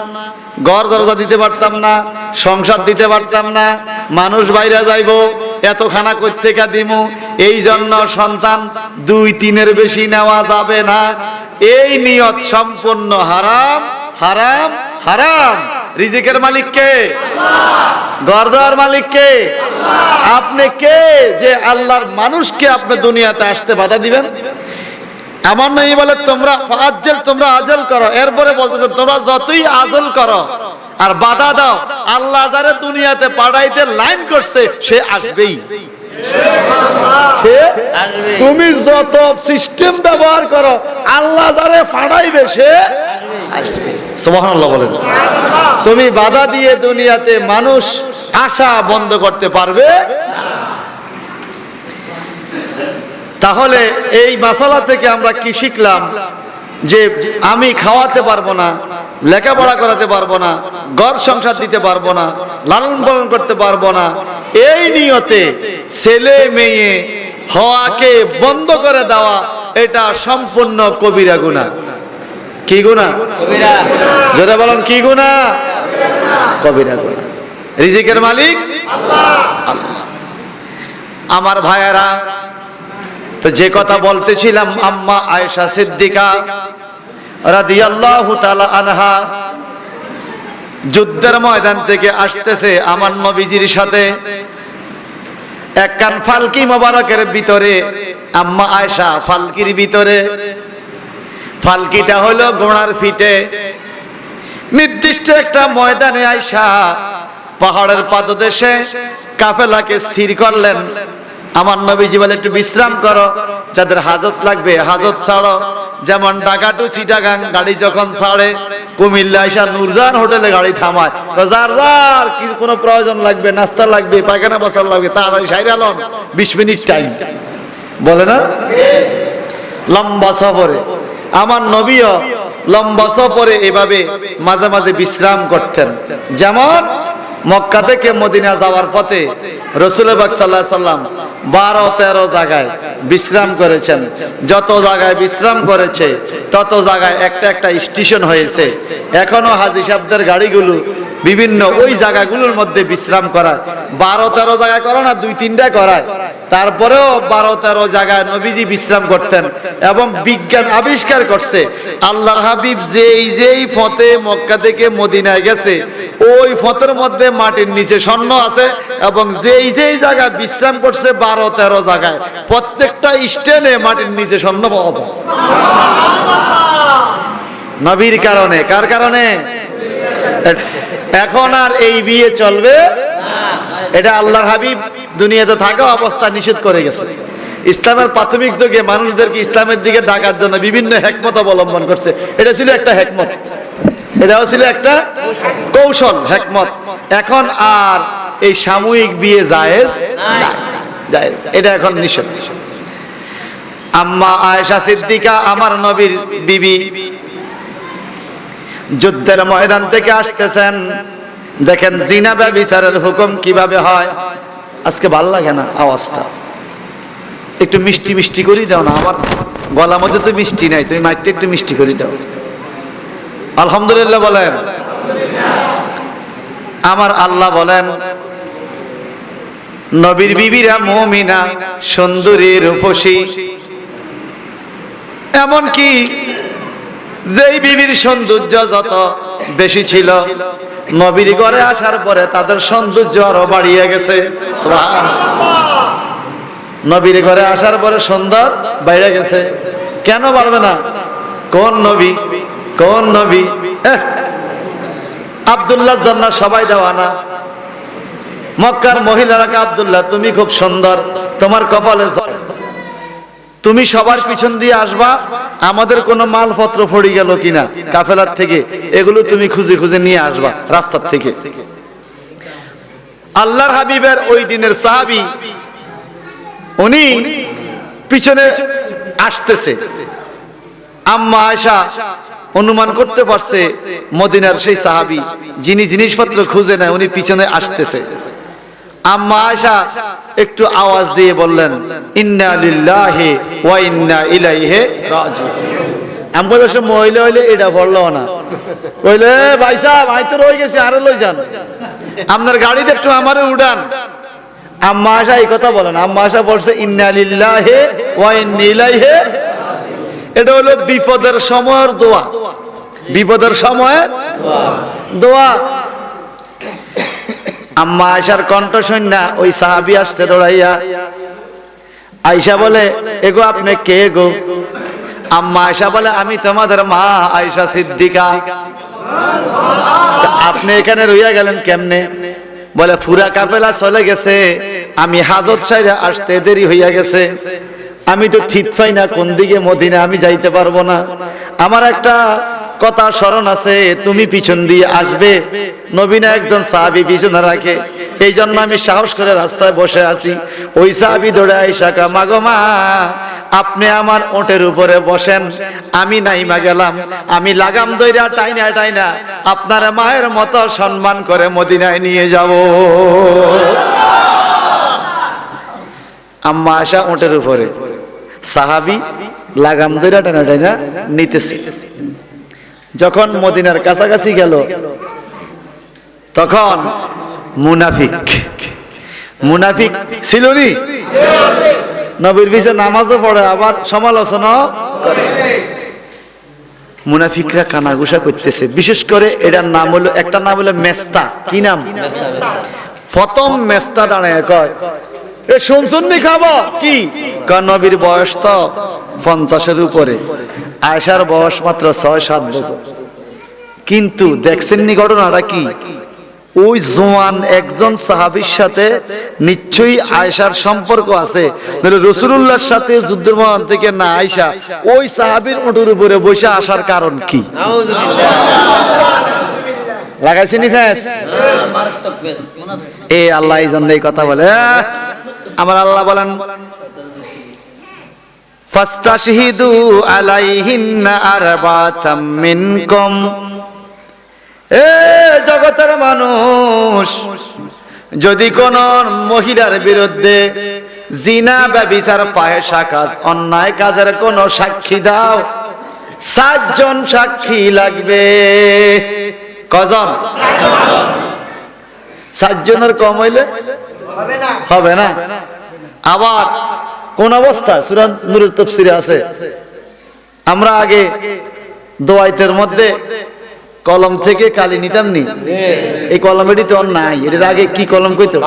ঘর দরজা দিতে পারতাম না, সংসার দিতে পারতাম না, মানুষ বাইরে যাইবো, এত খানা কই থেকে দিমু, এই জন্য সন্তান 2-3-এর বেশি নেওয়া যাবে না। এই নিয়ত সম্পূর্ণ হারাম, হারাম, হারাম। রিজিকের মালিক কে? ঘর দেওয়ার মালিক কে? আপনি কে যে আল্লাহর মানুষকে আপনি দুনিয়াতে আসতে বাধা দিবেন? এমন নাই বলে তোমরা ফাআজ্জিল, তোমরা আজল করো। এরপরে বলতেছে তোমরা যতই আজল করো আর বাধা দাও, আল্লাহ যারে দুনিয়াতে পাঠাইতে লাইন করছে সে আসবেই। তুমি যত সিস্টেম ব্যবহার করো, আল্লাহ যারে পাঠাইবে সে আসবে। সুবহানাল্লাহ বলেন। তুমি বাধা দিয়ে দুনিয়াতে মানুষ আশা বন্ধ করতে পারবে না। তাহলে এই মাসালা থেকে আমরা কি শিখলাম? যে আমি খাওয়াতে পারবো না, লেখাপড়া করাতে পারবো না, ঘর সংসার দিতে পারবো না, লালন পালন করতে পারবো না, এই নিয়তে ছেলে মেয়ে হওয়াকে বন্ধ করে দেওয়া, এটা সম্পূর্ণ কবিরা গুনাহ। কি গুনাহ? কবিরা। জোরে বলেন, কি গুনাহ? কবিরা গুনাহ। রিজিকের মালিক আল্লাহ। আমার ভাইয়েরা, তো যে কথা বলতেছিলাম, আম্মা আয়েশা সিদ্দিকা রাদিয়াল্লাহু তাআলা আনহা যুদ্ধের ময়দান থেকে আসতেছে আমার নবীজির সাথে। এক কান ফালকি মোবারকের ভিতরে আম্মা আয়েশা ফালকির ভিতরে, ফালকিটা হলো ঘোড়ার ফিটে। নির্দিষ্ট একটা ময়দানে আয়েশা পাহাড়ের পাদদেশে কাফেলাকে স্থির করলেন। আমার নবীজি বলে, একটু বিশ্রাম করো, যাদের হাজত লাগবে হাজত ছাড়ো। যেমন ঢাকা টু চিটাগাং গাড়ি যখন ছাড়ে, কুমিল্লা আইসা নূরজাহান হোটেলে গাড়ি থামায়, তো যার যার কি কোনো প্রয়োজন লাগবে, নাস্তা লাগবে, পায়খানা বসার লাগবে, তাড়াতাড়ি সাইরা লন, 20 মিনিট টাইম, বলে না? লম্বা সফরে আমার নবীও লম্বা সফরে এভাবে মাঝে মাঝে বিশ্রাম করতেন। যেমন মক্কা থেকে মদিনা যাওয়ার পথে রাসূলুল্লাহ সাল্লাল্লাহু আলাইহি সাল্লাম 12-13 জায়গায় বিশ্রাম করেছেন। যত জায়গায় বিশ্রাম করেছে তত জায়গায় একটা একটা স্টেশন হয়েছে। এখনো হাজী সাহেবদের গাড়িগুলো বিভিন্ন ওই জায়গাগুলোর মধ্যে বিশ্রাম করায়। 12-13 জায়গায় করে না, 2-3টা করায়। তারপরেও 12-13 জায়গায় নবীজি বিশ্রাম করতেন। এবং বিজ্ঞান আবিষ্কার করছে, আল্লাহর হাবিব যেই পথে মক্কা থেকে মদিনায় গেছে, ওই পথের মধ্যে মাটির নিচে স্বর্ণ আছে। এবং যেই জায়গায় বিশ্রাম করছে 12-13 জায়গায়, প্রত্যেকটা স্টেনে মাটির নিচে স্বর্ণ পাওয়া যায়। নবীর কারণে। কার কারণে? এখন আর এই বিয়ে চলবে না। এটা আল্লাহর হাবিব দুনিয়াতে থাকা অবস্থা নিষেধ করে গেছে। ইসলামের প্রাথমিক যুগে মানুষদেরকে ইসলামের দিকে ডাকার জন্য বিভিন্ন হিকমত অবলম্বন করছে। এটা ছিল একটা হিকমত, এটাও ছিল একটা কৌশল, হিকমত। এখন আর এই সাময়িক বিয়ে জায়েজ না, জায়েজ, এটা এখন নিষেধ। আম্মা আয়েশা সিদ্দিকা আমার নবীর বিবি যুদ্ধের ময়দান থেকে আসতেছেন। দেখেন জিনা ব্যভিচারের হুকুম কিভাবে হয়। আজকে ভাল লাগে না আওয়াজটা, একটু মিষ্টি মিষ্টি করে দাও না। আমার গলার মধ্যে তো মিষ্টি নাই, তুমি মাইকটা একটু মিষ্টি করে দাও। আলহামদুলিল্লাহ বলেন। আমার আল্লাহ বলেন, নবীর বিবিরা মুমিনা, সুন্দরী, রূপসী। এমন কি যেই বিবির সৌন্দর্য যত বেশি ছিল, নবীর ঘরে আসার পরে তাদের সৌন্দর্য আরো বাড়িয়ে গেছে। সুবহানাল্লাহ। নবীর ঘরে আসার পরে সুন্দর বাইরে গেছে। কেন বাড়বে না? কোন নবী? কোন নবী? আব্দুল্লাহ জান্নাত সবাই দেওয়া না। মক্কার মহিলারা, আব্দুল্লাহ তুমি খুব সুন্দর, তোমার কপালে, তুমি সবার পিছন দিয়ে আসবা, আমাদের কোনো মালপত্র পড়ে গেল কিনা কাফেলার থেকে, এগুলো তুমি খুঁজে খুঁজে নিয়ে আসবা রাস্তার থেকে। আল্লাহর হাবিবের ওই দিনের সাহাবী, উনি পিছনে আসতেছে। আম্মা আয়েশা অনুমান করতে পারছে মদিনার সেই সাহাবী যিনি জিনিসপত্র খুঁজে নেয়, উনি পিছনে আসতেছে। আম্মা আয়েশা একটু আওয়াজ দিয়ে বললেন, ইন্না লিল্লাহি ওয়া ইন্না ইলাইহি রাজিউন। আমরা দেশে মহিলা হইলে এটা বললো না, কইলে ভাই সাহেব আমি তো রয়ে গেছি, আরে লই যান, আপনার গাড়িতে একটু আমারে উড়ান। আম্মা আয়েশা এই কথা বলেন। আম্মা আয়েশা বলছে ইন্না লিল্লাহি ওয়া ইন্না ইলাইহি। এটা হলো বিপদের সময়ের দোয়া, বিপদের সময়ের দোয়া। আম্মা আয়েশার কণ্ঠ শুননা ওই সাহাবী আসছে দৌড়াইয়া। আয়েশা বলে, এগো আপনি কে গো? আম্মা আয়েশা বলে, আমি তোমাদের মা আয়েশা সিদ্দিকা। আপনি এখানে রইয়া গেলেন কেমনে? বলে পুরা কাফেলা চলে গেছে, আমি হাজত সাইরে আসতে দেরি হইয়া গেছে, আমি তো ঠিক পাই না কোন দিকে মদিনা, আমি যাইতে পারবো না। আমার একটা কথা স্মরণ আছে, তুমি পিছন দিয়ে আসবে। নবী না একজন সাহাবী পিছনে রাখে, এই জন্য আমি সাহস করে রাস্তায় বসে আছি। ওই সাহাবী দৌড়ে আইসা কয়, মা গো মা, আপনি আমার ওটের উপরে বসেন, আমি নাইমা গেলাম, আমি লাগাম দইরা টাইনা টাইনা আপনার মায়ের মতো সম্মান করে মদিনায় নিয়ে যাব। আম্মা আসা ওটের উপরে, সাহাবী লাগাম দইরা টাইনা টাইনা নিতেছে। যখন মদিনার কাছাকাছি গেল, তখন মুনাফিক ছিল নি, নবীর পিছনে নামাজও পড়ে, আবার সমালোচনা করে। মুনাফিকরা কানাঘুষা করতেছে। বিশেষ করে এটার নাম হলো, একটা নাম হলো মেস্তা। কি নাম? প্রথম মেস্তা দাঁড়ায় কয়, এ শুনছুন নি খাবো কি? নবীর বয়স তো 50-এর উপরে, আয়েশার বয়স মাত্র 6-7 বছর। কিন্তু দেখছেন নি ঘটনাটা কি? ওই জওয়ান একজন সাহাবীর সাথে নিশ্চয়ই আয়েশার সম্পর্ক আছে, নইলে রাসূলুল্লাহর সাথে যুদ্ধের ময়দান থেকে না আয়েশা ওই সাহাবীর ওঠের উপরে বসে আসার কারণ কি? লাগাইছেন নি ফেস? এ আল্লাহ এই জন্য এই কথা বলে। আমার আল্লাহ বলেন, ফাস্তাশহিদু আলাইহিন্না আরবাতাম মিনকুম। এ জগতের মানুষ, যদি কোন মহিলার বিরুদ্ধে জিনা, ব্যভিচার, ফাহিশা কাজ, অন্যায় কাজের কোন সাক্ষী দাও, 7 জন সাক্ষী লাগবে। কজন? 7 জনের কম হইলে হবে না। আবার কোন অবস্থা? সূরা নূরের তাফসীরে আছে, আমরা আগে দোয়াইতের মধ্যে কলম থেকে কালি নিতাম নি, এই কলম এটি তো নাই, এটার আগে কি কলম কইতো?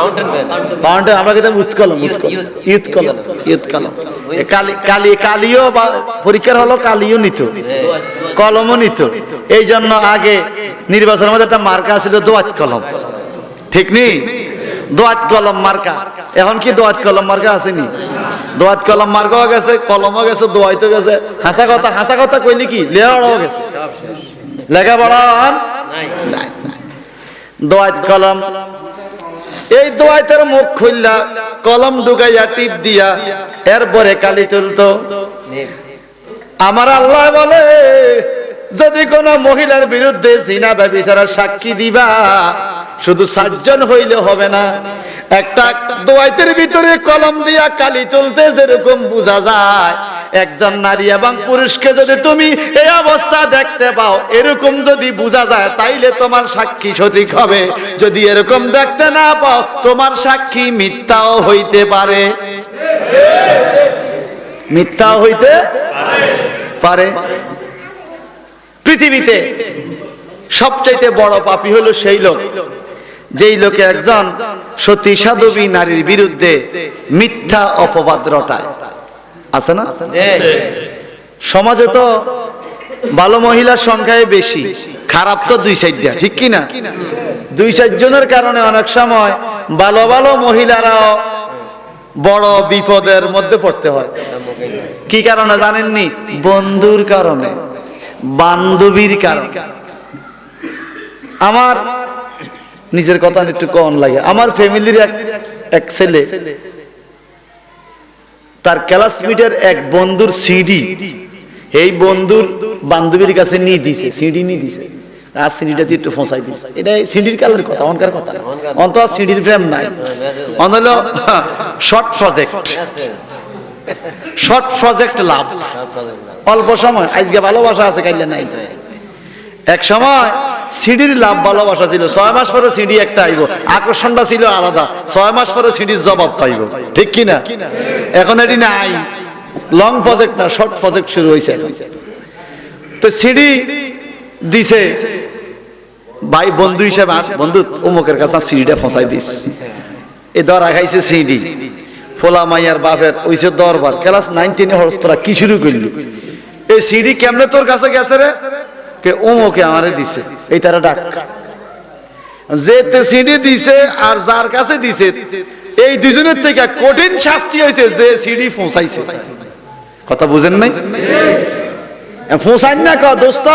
ফাউন্টেন। আমরা কইতাম উৎকলম, ইউথ কলম। কালিও পরীক্ষার হলো, কালিও নিত, কলমও নিত। এই জন্য আগে নির্বাচনের মধ্যে একটা মার্কা ছিল দোয়াত কলম, ঠিক নি? দোয়াত কলম মার্কা। এখন কি দোয়াত কলম মার্কা আসেনি? দোয়াত কলম মার্কাও গেছে, কলমও গেছে, দোয়াইতো গেছে। হাসা কথা কইলি কি লেখাও গেছে, লেখাপড়া নাই। দোয়াত কলম, এই দোয়াতের মুখ খুললা কলম ঢুকাইয়া টিপ দিয়া এরপরে কালি তুলতো। আমার আল্লাহ বলে, যদি কোন মহিলার বিরুদ্ধে জিনা ব্যভিচারের সাক্ষী দিবা, শুধু 7 জন হইলে হবে না। একটা দোয়াতের ভিতরে কলম দিয়া কালি তুলতে যেরকম বোঝা যায়, একজন নারী এবং পুরুষকে যদি তুমি এই অবস্থা দেখতে পাও, এরকম যদি বোঝা যায়, তাইলে তোমার সাক্ষী সঠিক হবে। যদি এরকম দেখতে না পাও, তোমার সাক্ষী মিথ্যাও হইতে পারে। মিথ্যাও হইতে পারে। পৃথিবীতে সবচাইতে বড় পাপী হলো সেই লোক, যেই লোকে একজন সতী সাধবী নারীর বিরুদ্ধে মিথ্যা অপবাদ রটায়। আছে না? সমাজে তো ভালো মহিলার সংখ্যাই বেশি, খারাপ তো 2-4টা, ঠিক কি না? 2-4 জনের কারণে অনেক সময় ভালো ভালো মহিলারাও বড় বিপদের মধ্যে পড়তে হয়। কি কারণে জানেননি? বন্ধুর কারণে, বান্ধবীর কারণে। আমার নিজের কথা একটু কম লাগে। আমার ফ্যামিলির এক ছেলে, তার ক্লাসমেটের এক বন্ধুর সিডি এই বন্ধুর বান্ধবীর কাছে নিয়ে দিছে, সিডি নিয়ে দিছে। আর সিডিটা একটু ফসাই দিছে। এটা সিডির কালের কথা, অনকার কথা। অন্ত সিডির ফ্রেম নাই, অন হলো শর্ট প্রজেক্ট লাভ। অল্প সময় আজকে ভালোবাসা আছে, কাইলে নাই। এক সময় সিডির লাভ ভালোবাসা ছিল, 6 মাস পরে সিডি একটা আইব, আকর্ষণটা ছিল আলাদা। 6 মাস পরে সিডির জবাব পাইব, ঠিক কিনা? এখন এটি নাই, লং প্রজেক্ট না, শর্ট প্রজেক্ট শুরু হয়েছে। তো সিডি দিছে, ভাই বন্ধু হিসেবে, বন্ধু অমুকের কাছে সিডিটা ফসাই দিস। এ ধরা খাইছে সিডি, ফোলা মাইয়ার বাপের ওইসে দরবার, ক্লাস 9-10 হরস্তরা কি শুরু করলি? এই সিডি কেমনে তোর কাছে গেছে রে? কে? অমুকে আমারে দিছে, এই তারা ডাক। যেতে সিডি দিছে আর যার কাছে দিছে এই দুজনের থেকে কঠিন শাস্তি হয়েছে যে সিডি পৌঁছাইছে। কথা বুঝেন নাই? পৌঁছাই না ক দোস্ত,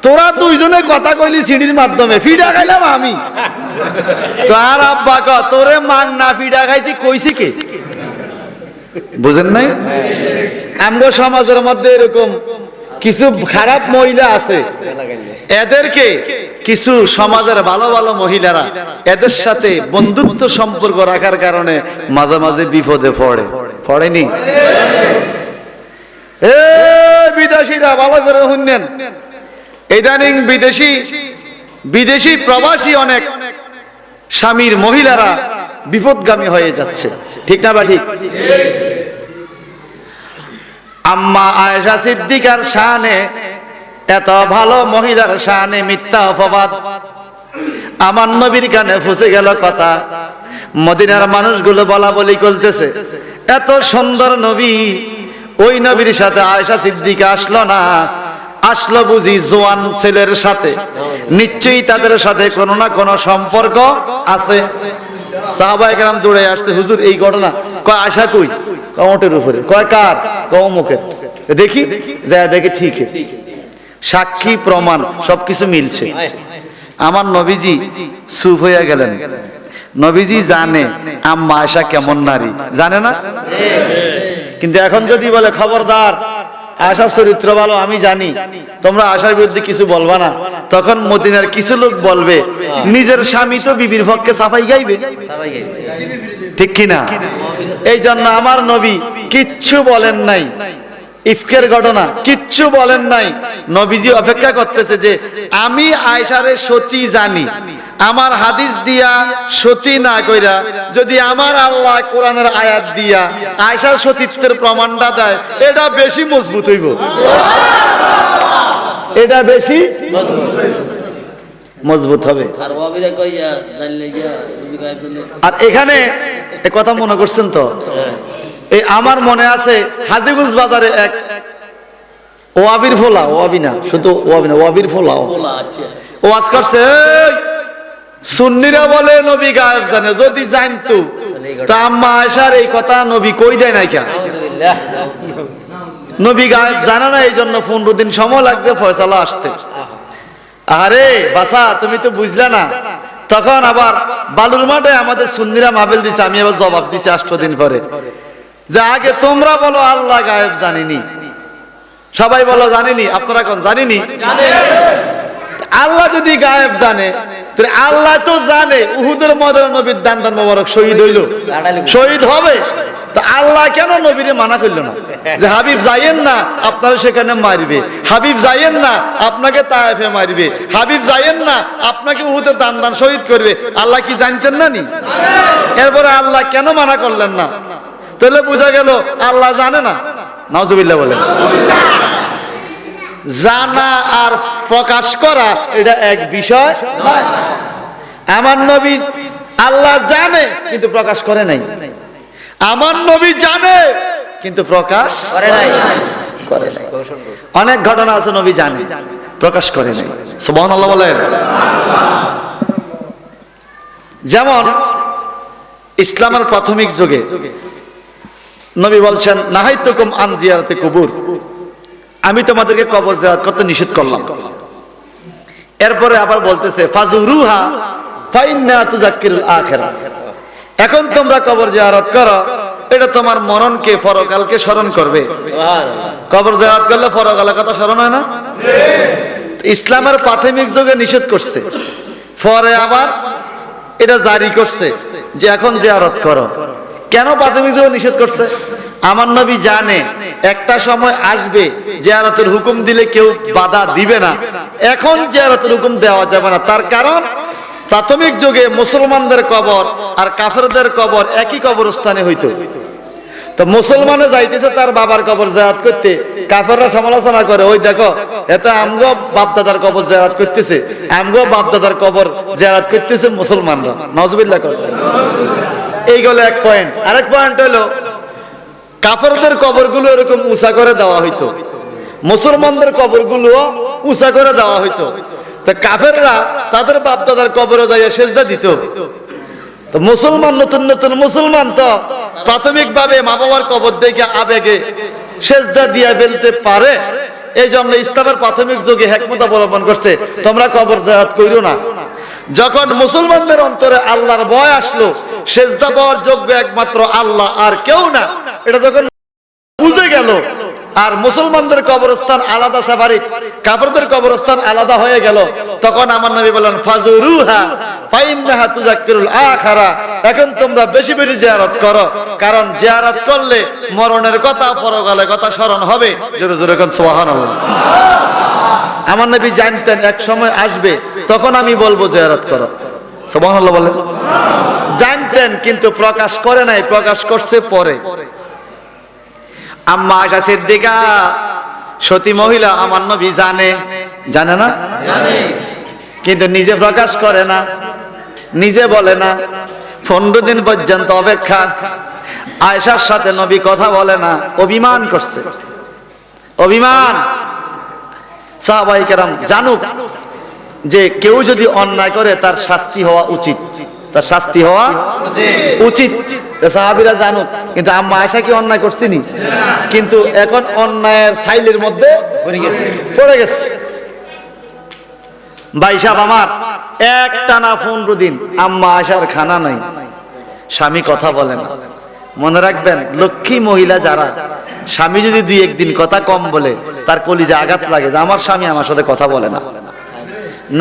তোরা দুইজনে কথা কইলি সিডির মাধ্যমে, ফিডা খাইলাম আমি। তার আব্বা ক তোরে মাং না ফিডা খাইতি কইছি কে? বুঝেন নাই? আমগো সমাজের মধ্যে এরকম কিছু খারাপ মহিলা আছে, এদেরকে কিছু সমাজের ভালো ভালো মহিলারা এদের সাথে বন্ধুত্ব সম্পর্ক রাখার কারণে মাঝে মাঝে বিপদে পড়েনি? এ বিদেশিরা ভালো করে শুনেন, ইদানিং বিদেশি প্রবাসী অনেক স্বামীর মহিলারা বিপদগামী হয়ে যাচ্ছে, ঠিক না বা ঠিক? আম্মা আয়েশা সিদ্দিকার শানে, এত ভালো মহিলার শানে মিথ্যা অপবাদ আমার নবীর কানে ফুসে গেল কথা। মদিনার মানুষগুলো বলা বলি করতেছে, এত সুন্দর নবী, ওই নবীর সাথে আয়েশা সিদ্দিকা আসলো না, আসলো বুঝি জোয়ান ছেলের সাথে, নিশ্চয়ই তাদের সাথে কোনো না কোনো সম্পর্ক আছে। সাহাবায়ে কেরাম দৌড়ে আসছে, হুজুর এই ঘটনা। কয় আয়েশা কই? কমটের উপরে। কয় কার? কমুখের। দেখি যা দেখি, ঠিক সাক্ষী প্রমাণ সবকিছু মিলছে। আমার নবীজি চুপ হইয়া গেলেন। নবীজি জানে আম্মা আয়েশা কেমন নারী, জানে না? কিন্তু এখন যদি বলে খবরদার, আয়েশার চরিত্র ভালো আমি জানি, তোমরা আয়েশার বিরুদ্ধে কিছু বলবা না, তখন মদিনার কিছু লোক বলবে নিজের স্বামী তো বিবির পক্ষে সাফাই গাইবে, ঠিক কিনা? এই জন্য আমার নবী কিচ্ছু বলেন নাই, ইফকের ঘটনা কিচ্ছু বলেন নাই। নবীজি অপেক্ষা করতেছে যে আমি আয়েশারে সতী জানি, আমার হাদিস দিয়া সতী না কইরা যদি আমার আল্লাহ কোরআনের আয়াত দিয়া আয়েশার সতীত্বের প্রমাণটা দেয়, এটা বেশি মজবুত হইব, এটা বেশি মজবুত হবে। আর এখানে কথা মনে করছেন তো, এই আমার মনে আছে হাজীগঞ্জ বাজারে এক ওয়াবির ফোলা, ওয়াবি না শুধু ওয়াবি না, ওয়াবির ফোলা ওয়াজ করছে, সুন্নিরা বলে নবী গায়েব জানে, যদি জানতো তা আম্মা আয়েশার এই কথা নবী কই দেয় নাই কেন? নবী গায়েব জানে না, এই জন্য 15 দিন সময় লাগছে ফয়সালা আসতে। আরে বাসা, তুমি তো বুঝলে না। তখন আবার বালুর মাঠে আমাদের সুন্নিরা মাহফিল দিছে, আমি আবার জবাব দিছি 8 দিন পরে, যে আগে তোমরা বলো আল্লাহ গায়েব জানিনি, সবাই বলো জানিনি, আপনারা কোন জানিনি? আল্লাহ যদি গায়েব জানে, আল্লাহ তো জানে উহুদের ময়দানে নবীর দান মোবারক শহীদ হইল, শহীদ হবে, তা আল্লাহ কেন নবীরে মানা করলো না যে হাবিব যাইয়েন না, আপনারা সেখানে মারবে, হাবিব যাইয়েন না, আপনাকে তায়েফে মারবে, হাবিব যাইয়েন না, আপনাকে উহুদের দান শহীদ করবে? আল্লাহ কি জানতেন না নি? এরপরে আল্লাহ কেন মানা করলেন না? তাহলে বোঝা গেল আল্লাহ জানে না। নাউজুবিল্লাহ বলেন। জানা আর প্রকাশ করা এটা এক বিষয়। আমার নবী আল্লাহ জানে কিন্তু প্রকাশ করে নাই, আমার নবী জানে কিন্তু প্রকাশ করে নাই। অনেক ঘটনা আছে নবী জানে, প্রকাশ করে নাই। সুবহানাল্লাহ বলেন। যেমন ইসলামের প্রাথমিক যুগে নবী বলছেন, নাহাইতুকুম আন জিয়ারাতি কুবুর, আমি তোমাদেরকে কবর জিয়ারত করতে নিষেধ করলাম। এরপরে আবার বলতেছে, ফাজুরুহা ফাইন্না তুযাক্কিরুল আখিরাহ, এখন তোমরা কবর জিয়ারত করো, এটা তোমার মরণকে, পরকালকে স্মরণ করবে। কবর জিয়ারত করলে পরকালের কথা স্মরণ হয় না? ইসলামের প্রাথমিক যুগে নিষেধ করছে, পরে আবার এটা জারি করছে যে এখন জিয়ারত করো। কেন প্রাথমিক যুগে নিষেধ করছে? আমার নবী জানে একটা সময় আসবে জিয়ারতের হুকুম দিলে কেউ বাধা দিবে না, এখন জিয়ারতের হুকুম দেওয়া যাবে না। তার কারণ প্রাথমিক যুগে মুসলমানদের কবর আর কাফেরদের কবর একই কবরস্থানে হইতো। তো মুসলমানে যাইতেছে তার বাবার কবর জিয়ারত করতে, কাফেররা সমালোচনা করে, ওই দেখো এটা আমগো বাপদাদার কবর জিয়ারত করতেছে, আমগো বাপদাদার কবর জিয়ারত করতেছে মুসলমানরা। নাউজুবিল্লাহ করে। এইগুলো এক পয়েন্ট। আরেক পয়েন্ট হলো কাফেরদের কবরগুলো এরকম উঁচা করে দেওয়া হইতো, মুসলমানদের কবরগুলো উঁচা করে দেওয়া হইতো। তো কাফেররা তাদের বাপ দাদার কবরে যাইয়া সেজদা দিত। তো মুসলমান, নতুন নতুন মুসলমান তো প্রাথমিকভাবে মা বাবার কবর দেখে আবেগে সেজদা দিয়া ফেলতে পারে। এই জন্য ইসলামের প্রাথমিক যুগে হিকমত অবলম্বন করছে, তোমরা কবর জিয়ারত কইরো না। যখন মুসলমানদের অন্তরে আল্লাহর ভয় আসলো, সেজদা পাওয়ার যোগ্য একমাত্র আল্লাহ আর কেউ না, এটা যখন বুঝে গেল, আর মুসলমানদের কবরস্থান আলাদা, সেপারেট, কাফেরদের কবরস্থান আলাদা হয়ে গেল, তখন আমার নবী বলেন ফাজুরুহা ফাইন্নাহা তুযাক্কিরুল আখিরা, এখন তোমরা বেশি বেশি জিয়ারত করো, কারণ জিয়ারত করলে মরণের কথা, পরকালের কথা স্মরণ হবে। জোরে জোরে কোন সুবহানাল্লাহ। আমার নবী জানতেন এক সময় আসবে, তখন আমি বলবো জিয়ারত করো। সুবহানাল্লাহ বলেন। জানতেন, কিন্তু প্রকাশ করে নাই, প্রকাশ করছে পরে। আম্মা আয়েশা সিদ্দিকা সতী মহিলা, আমার নবী জানে, জানে না? জানে, কিন্তু নিজে প্রকাশ করে না, নিজে বলে না। 15 দিন পর্যন্ত অপেক্ষা, আয়েশার সাথে নবী কথা বলে না, অভিমান করছে, অভিমান। সাহাবায়ে কেরাম জানুক যে কেউ যদি অন্যায় করে তার শাস্তি হওয়া উচিত, তার শাস্তি হওয়া উচিত, সাহাবীরা জানুক। কিন্তু আম্মা আয়েশা কি অন্যায় করছিনি? কিন্তু এখন অন্যায়ের সাইলের মধ্যে পড়ে গেছে। ভাই সাহেব আমার একটানা 15 দিন আম্মা আয়েশার খানা নাই, স্বামী কথা বলে না। মনে রাখবেন, লক্ষ্মী মহিলা যারা, স্বামী যদি 2-1 দিন কথা কম বলে, তার কলিজা আঘাত লাগে যে আমার স্বামী আমার সাথে কথা বলে না।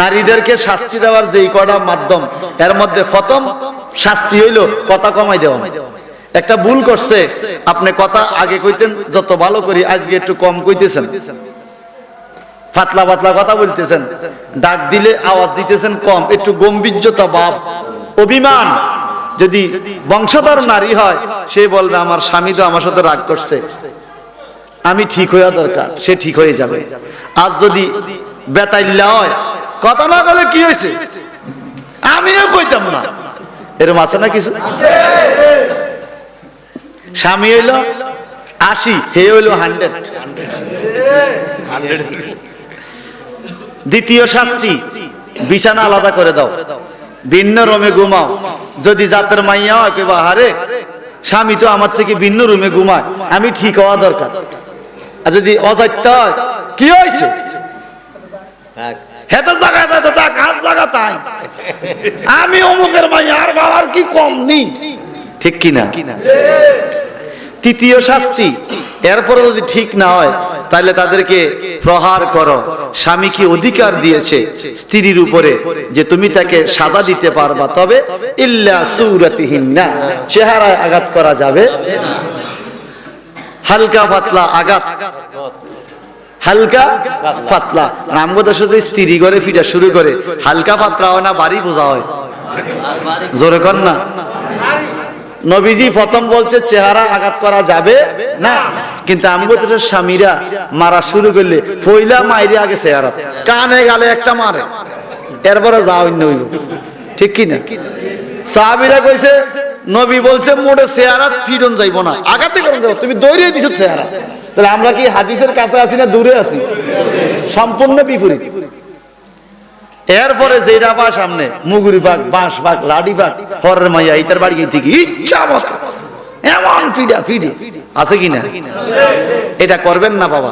নারীদেরকে শাস্তি দেওয়ার যেই কটা মাধ্যম, এর মধ্যে প্রথম শাস্তি হইল কথা কমাই দেওয়া। একটা ভুল করছে, আপনি কথা আগে কইতেন যত ভালো করি, আজকে একটু কম কইতেছেন, পাতলা পাতলা কথা বলতেছেন, ডাক দিলে আওয়াজ দিতেছেন কম, একটু গম্ভীর্যতা ভাব, অভিমান। যদি বংশধর নারী হয়, সে বলবে আমার স্বামী তো আমার সাথে রাগ করছে, আমি ঠিক হইয়া দরকার, সে ঠিক হয়ে যাবে। আজ যদি বেতাইল্লা হয়, কথা না বলে কি হয়েছে আমিও কইতাম না, এরকম আছে না কিছু? স্বামী হইল 80, হে হইল 100। দ্বিতীয় শাস্তি, বিছানা আলাদা করে দাও, ভিন্ন রুমে ঘুমাও। যদি জাতের মাইয়া হয়, কেবা হারে স্বামী তো আমার থেকে ভিন্ন রুমে ঘুমায়, আমি ঠিক হওয়া দরকার। আর যদি অজাত্য হয়, কি হয়েছে আমি অমুকের মাইয়া, আর বাবার কি কম নেই, ঠিক কিনা? তৃতীয় শাস্তি, এরপরে যদি ঠিক না হয়, তাহলে তাদেরকে প্রহার করো। স্বামী কি অধিকার দিয়েছে স্ত্রীর উপরে যে তুমি তাকে সাজা দিতে পারবা, তবে ইল্লা সূরাতিহিন্না, চেহারায় আঘাত করা যাবে না। হালকা পাতলা আঘাত, হালকা পাতলা। আমগো দেশে যে স্ত্রী করে ফিটা শুরু করে, হালকা পাতলা হয় না, বাড়ি বোঝা হয়, জোরে কর না। নবীজি প্রথম বলছে চেহারা আঘাত করা যাবে না, কিন্তু আমগো দেশের স্বামীরা মারা শুরু করলে পয়লা মাইরে আগে চেহারা, কানে গালে একটা মারে, এরপরে যাও অন্য, ঠিক কিনা? সাহাবীরা কইছে, নবী বলছে মোড়ে চেহারা ফিরন যাইব না, আঘাতে করন যাবো, তুমি দৌড়িয়ে দিছো চেহারা। তাহলে আমরা কি হাদিসের কাছে আছি না দূরে আছি? সম্পূর্ণ বিপরীত। এরপরে যেটা পা সামনে, মুগুরি পাক, বাঁশ পাক, লাডি পাক, হরের মাইয়া ইতার বাড়ি থেকে ইচ্ছা মতো এমন ফিডা ফিডে আছে কিনা? এটা করবেন না বাবা।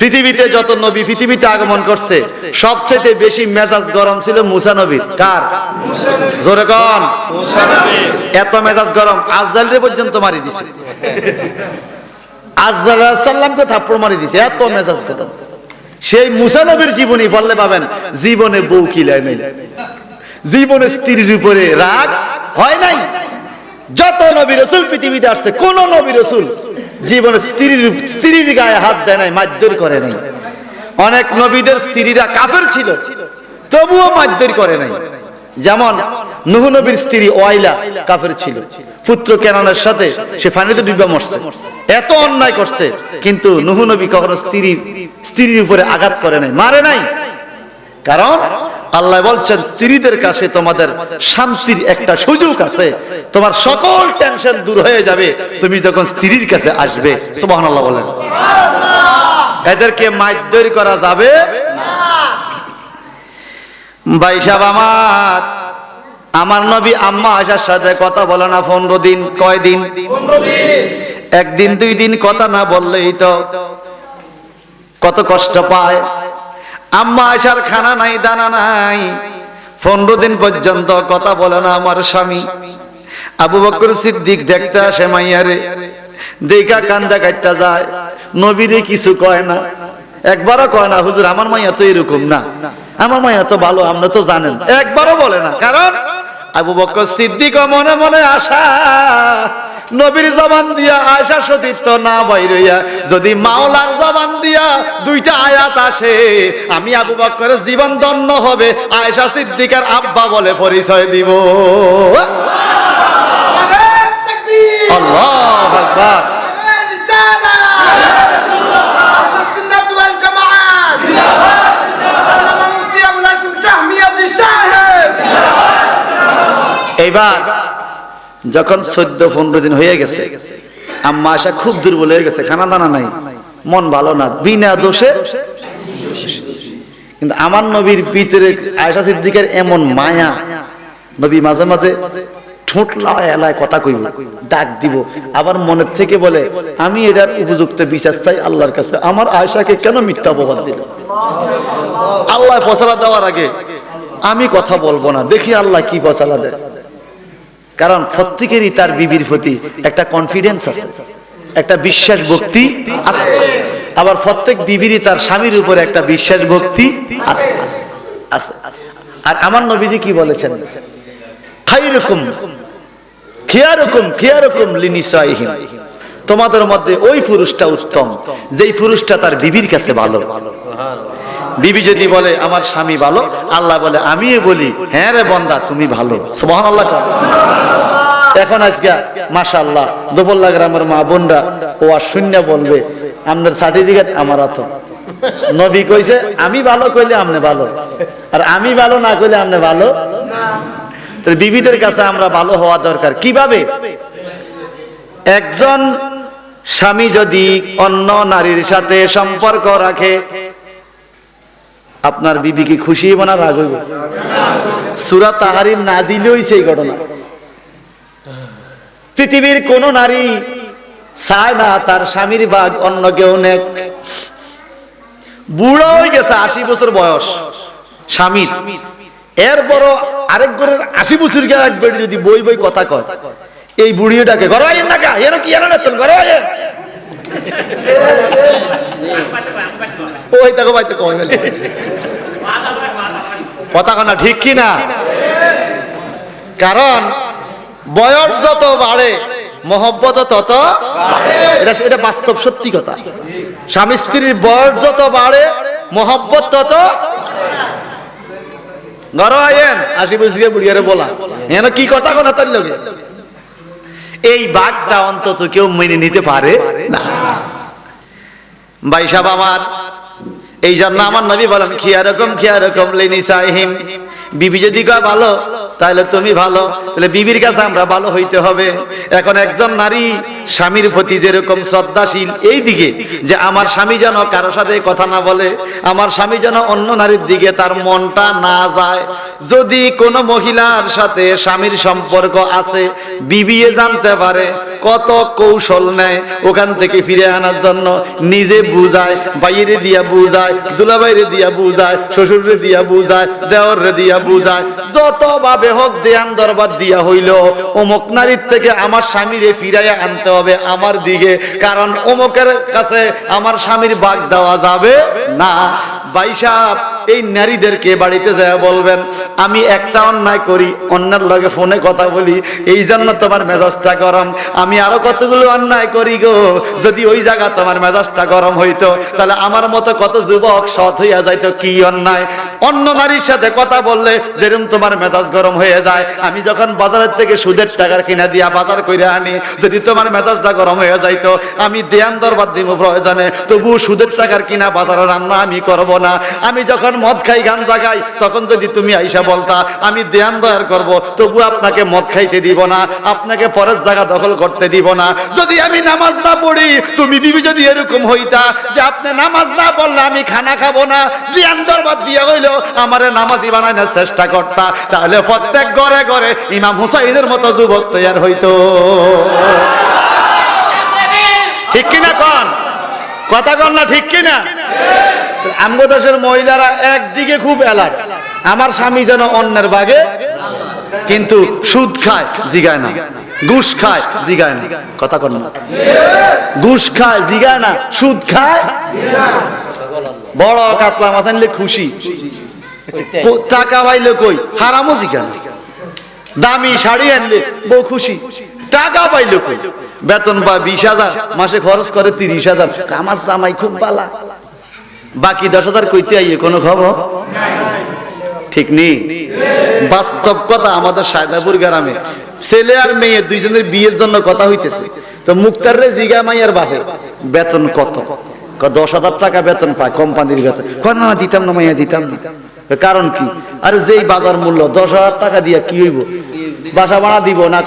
পৃথিবীতে যত নবী পৃথিবীতে আগমন করছে, সবচেয়ে বেশি মেজাজ গরম ছিল মুসা নবীর। কার? জোরে কোন? এত মেজাজ গরম আজরাইল পর্যন্ত মারি দিছে, আজরাইল সাল্লামকে থাপ্পড় মারি দিছে, এত মেজাজ গরম। সেই মুসা নবীর জীবনী পড়লে পাবেন, জীবনে বউ কিলায় নাই, জীবনে স্ত্রীর উপরে রাগ হয় নাই। যত নবী রাসূল পৃথিবীতে আসছে, কোন নবী রাসূল জীবনে স্ত্রীর গায়ে হাত দেয় নাই, মারধর করে নাই। অনেক নবীদের স্ত্রীরা কাফের ছিল, তবুও মারধর করে নাই। যেমন নূহ নবীর স্ত্রী ওয়াইলা কাফের ছিল, পুত্র কেনানের সাথে সে পানিতে ডুবে মরছে, এত অন্যায় করছে, কিন্তু নূহ নবী কখনো স্ত্রীর উপরে আঘাত করে নাই, মারে নাই। কারণ আল্লাহ বলছেন, স্ত্রীদের কাছে তোমাদের শান্তির একটা সুযোগ আছে, তোমার সকল টেনশন দূর হয়ে যাবে তুমি যখন স্ত্রীর কাছে আসবে। সুবহানাল্লাহ বলেন। এদেরকে মারধর করা যাবে না। ভাই সাহেব আমার নবী আম্মা আয়েশার সাথে কথা বলে না 15 দিন। কয় দিন? 15 দিন। একদিন 2 দিন কথা না বললেই তো কত কষ্ট পায়। আম্মা আয়েশার খানা নাই, দানা নাই, 15 দিন পর্যন্ত কথা বলে না আমার স্বামী। আবু বকর সিদ্দিক দেখতে আসে মাইয়ারে, দেখা কান্দা কাটতে যায়, নবীরে কিছু কয় না, একবারও কয় না হুজুর আমার মাইয়া তো এরকম না, আমার মাইয়া তো ভালো, আপনি তো জানেন, একবারও বলে না। কারণ আবু বকর সিদ্দিক মনে মনে আশা, নবীর জবান দিয়া আয়েশা সতীর্থ না বাইরইয়া যদি মাওলার জবান দিয়া 2টা আয়াত আসে, আমি আবু বকরের জীবন ধন্য হবে, আয়েশা সিদ্দিকার আব্বা বলে পরিচয় দিব। আল্লাহু আকবার। এইবার যখন 14-15 দিন হয়ে গেছে, আম্মা আয়েশা খুব দুর্বল হয়ে গেছে, খানা দানা নাই, মন ভালো না, বিনা দোষে। কিন্তু আমার নবীর ভিতরে আয়েশা সিদ্দিকের এমন মায়া, নবী মাঝে মাঝে ঠোঁট লাগায় কথা কইব, ডাক দিব, আবার মনের থেকে বলে আমি এটার উপযুক্ত বিচার চাই আল্লাহর কাছে, আমার আয়েশাকে কেন মিথ্যা অপবাদ দিল। আল্লাহ ফয়সালা দেওয়ার আগে আমি কথা বলবো না, দেখি আল্লাহ কি ফয়সালা দেয়। কারণ প্রত্যেকেরই তার বিবির প্রতি একটা কনফিডেন্স আছে, একটা বিশ্বাস ভক্তি আছে, আবার প্রত্যেক বিবিরই তার স্বামীর উপরে একটা বিশ্বাস ভক্তি আছে। আর আমার নবীজি কি বলেছেন? খায়রুকুম খিয়ারুকুম লিনিসাইহিম, তোমাদের মধ্যে ওই পুরুষটা উত্তম যেই পুরুষটা তার বিবির কাছে ভালো। বিবি যদি বলে আমার স্বামী ভালো, আল্লাহ বলে আমিও বলি হ্যাঁ রে বান্দা তুমি ভালো। সুবহানাল্লাহ। এখন আজকে মাশাআল্লাহ দোপল্লা গ্রামের মা বোনরা ও আর শূন্য বলবে আপনার সার্টিফিকেট আমার হাতে। নবী কইছে আমি ভালো কইলে আপনি ভালো, আর আমি ভালো না কইলে আপনি ভালো না। তো বিবিদের কাছে আমরা ভালো হওয়া দরকার। কিভাবে? একজন স্বামী যদি অন্য নারীর সাথে সম্পর্ক রাখে, আপনার বিবি কি খুশি হইব না রাগ হইব? সূরা তাহরিম নাজিল হইছে এই ঘটনা। পৃথিবীর কোন নারী চায় না তার স্বামীর ভাগ অন্য কেউ নেক। বুড়ো হয়ে গেছে, 80 বছর বয়স স্বামীর, এরপর আরেক ঘরের 80 বছর কে এক বেড়ি যদি বই বই কথা কয়, এই বুড়িটাকে ঘর আইন না কা এর কি এর না তোর ঘর আইন ওই দেখো ভাই তো কই বলে কথা কনা ঠিক কি না? কারণ বয়স যত বাড়ে মহব্বত তত বাড়ে, এটা বাস্তব সত্যি কথা। স্বামী স্ত্রীর বয়স যত বাড়ে মহব্বত তত ঘর আইন 80 বছর বুড়িয়ারে বলা এন কি কথা কনা তার লগে, এই বাঘটা অন্তত কেউ মেনে নিতে পারে না। ভাই সাহেব আমার, এই জন্য আমার নবী বলেন খিয়ারকম লিনিসাইহিম, বিবি যদি কয় ভালো তাহলে তুমি ভালো, তাহলে বিবির কাছে আমরা ভালো হইতে হবে। এখন একজন নারী স্বামীর প্রতি যেরকম শ্রদ্ধাশীল এই দিকে যে আমার স্বামী যেন কারো সাথে কথা না বলে, আমার স্বামী যেন অন্য নারীর দিকে তার মনটা না যায়। যদি কোনো মহিলার সাথে স্বামীর সম্পর্ক আছে, বিবিয়ে জানতে পারে, কত কৌশল নেয় ওখান থেকে ফিরে আনার জন্য, নিজে বুঝায়, বাইরে দিয়া বুঝায়, দুলাভাইরে দিয়া বুঝায়, শ্বশুরে দিয়া বুঝায়, দেওরে দিয়া বুঝায়, যত ভাবে হোক দেয়ান দরবার দিয়া হইল অমুক নারীর থেকে আমার স্বামীরে ফিরাইয়া আনতে হবে আমার দিকে, কারণ অমুকের কাছে আমার স্বামীর ভাগ দেওয়া যাবে না। ভাই সাহেব, এই নারীদেরকে বাড়িতে যায় বলবেন আমি একটা অন্যায় করি, অন্যের লগে ফোনে কথা বলি, এই জন্য তোমার মেজাজটা গরম, আমি আরো কতগুলো অন্যায় করি গো, যদি ওই জায়গা তোমার মেজাজটা গরম হইতো তাহলে আমার মতো কত যুবক সৎ হইয়া যাইতো। কি অন্যায়? অন্য নারীর সাথে কথা বললে যেরকম তোমার মেজাজ গরম হয়ে যায়, আমি যখন বাজারের থেকে সুদের টাকার কিনা দিয়া বাজার করে আনি, যদি তোমার মেজাজটা গরম হয়ে যাইতো, আমি দেয়ান দরবার দিব প্রয়োজনে, তবু সুদের টাকার কিনা বাজারে রান্না আমি করব না। আমি যখন যখন মদ খাই গাঞ্জা খাই তখন যদি তুমি আইসা বলতা আমি ধ্যান দয়ার করব, তবু আপনাকে মদ খাইতে দিব না, আপনাকে পরের জায়গা দখল করতে দিব না। যদি আমি নামাজ না পড়ি, তুমি বিবি যদি এরকম হইতা যে আপনি নামাজ না পড়লে আমি খানা খাবো না, ধ্যান দরবার দিয়া হইলো আমারে নামাজি বানানোর চেষ্টা করতা, তাহলে প্রত্যেক ঘরে ঘরে ইমাম হুসাইনের মতো যুবক তৈরি হইতো। ঠিক কিনা কোন কথা কন না, ঠিক কিনা? আমগো দেশের মহিলারা একদিকে খুব অ্যালার্ট, আমার স্বামী যেন অন্যের বাগে, কিন্তু সুদ খায় জিগায় না, ঘুষ খায় জিগায় না। কথা কন না, ঘুষ খায় জিগায় না, সুদ খায়। বড় কাতলা মাছ আনলে খুশি, টাকা পাইলে কই হারামও জিগায় না। দামি শাড়ি আনলে বউ খুশি, টাকা পাইলে কই। বেতন পায় 20,000, মাসে খরচ করে 30,000, আমার জামাই খুব বালা, বাকি 10,000 কইতে আইয়ে কোনো খবর ঠিক নেই। বাস্তব কথা, আমাদের সায়দাপুর গ্রামে ছেলে আর মেয়ে দুইজনের বিয়ের জন্য কথা হইতেছে, তো মুক্তার রে জিগা মাইয়ার বাপে বেতন কত, 10,000 টাকা বেতন পায়, কোম্পানির বেতন। না দিতাম না মাইয়া, দিতাম না। কারণ কি? আরে যেই বাজার মূল্য, 10,000 টাকা দিয়া কি হইব? বাসা ভাড়া দিব না,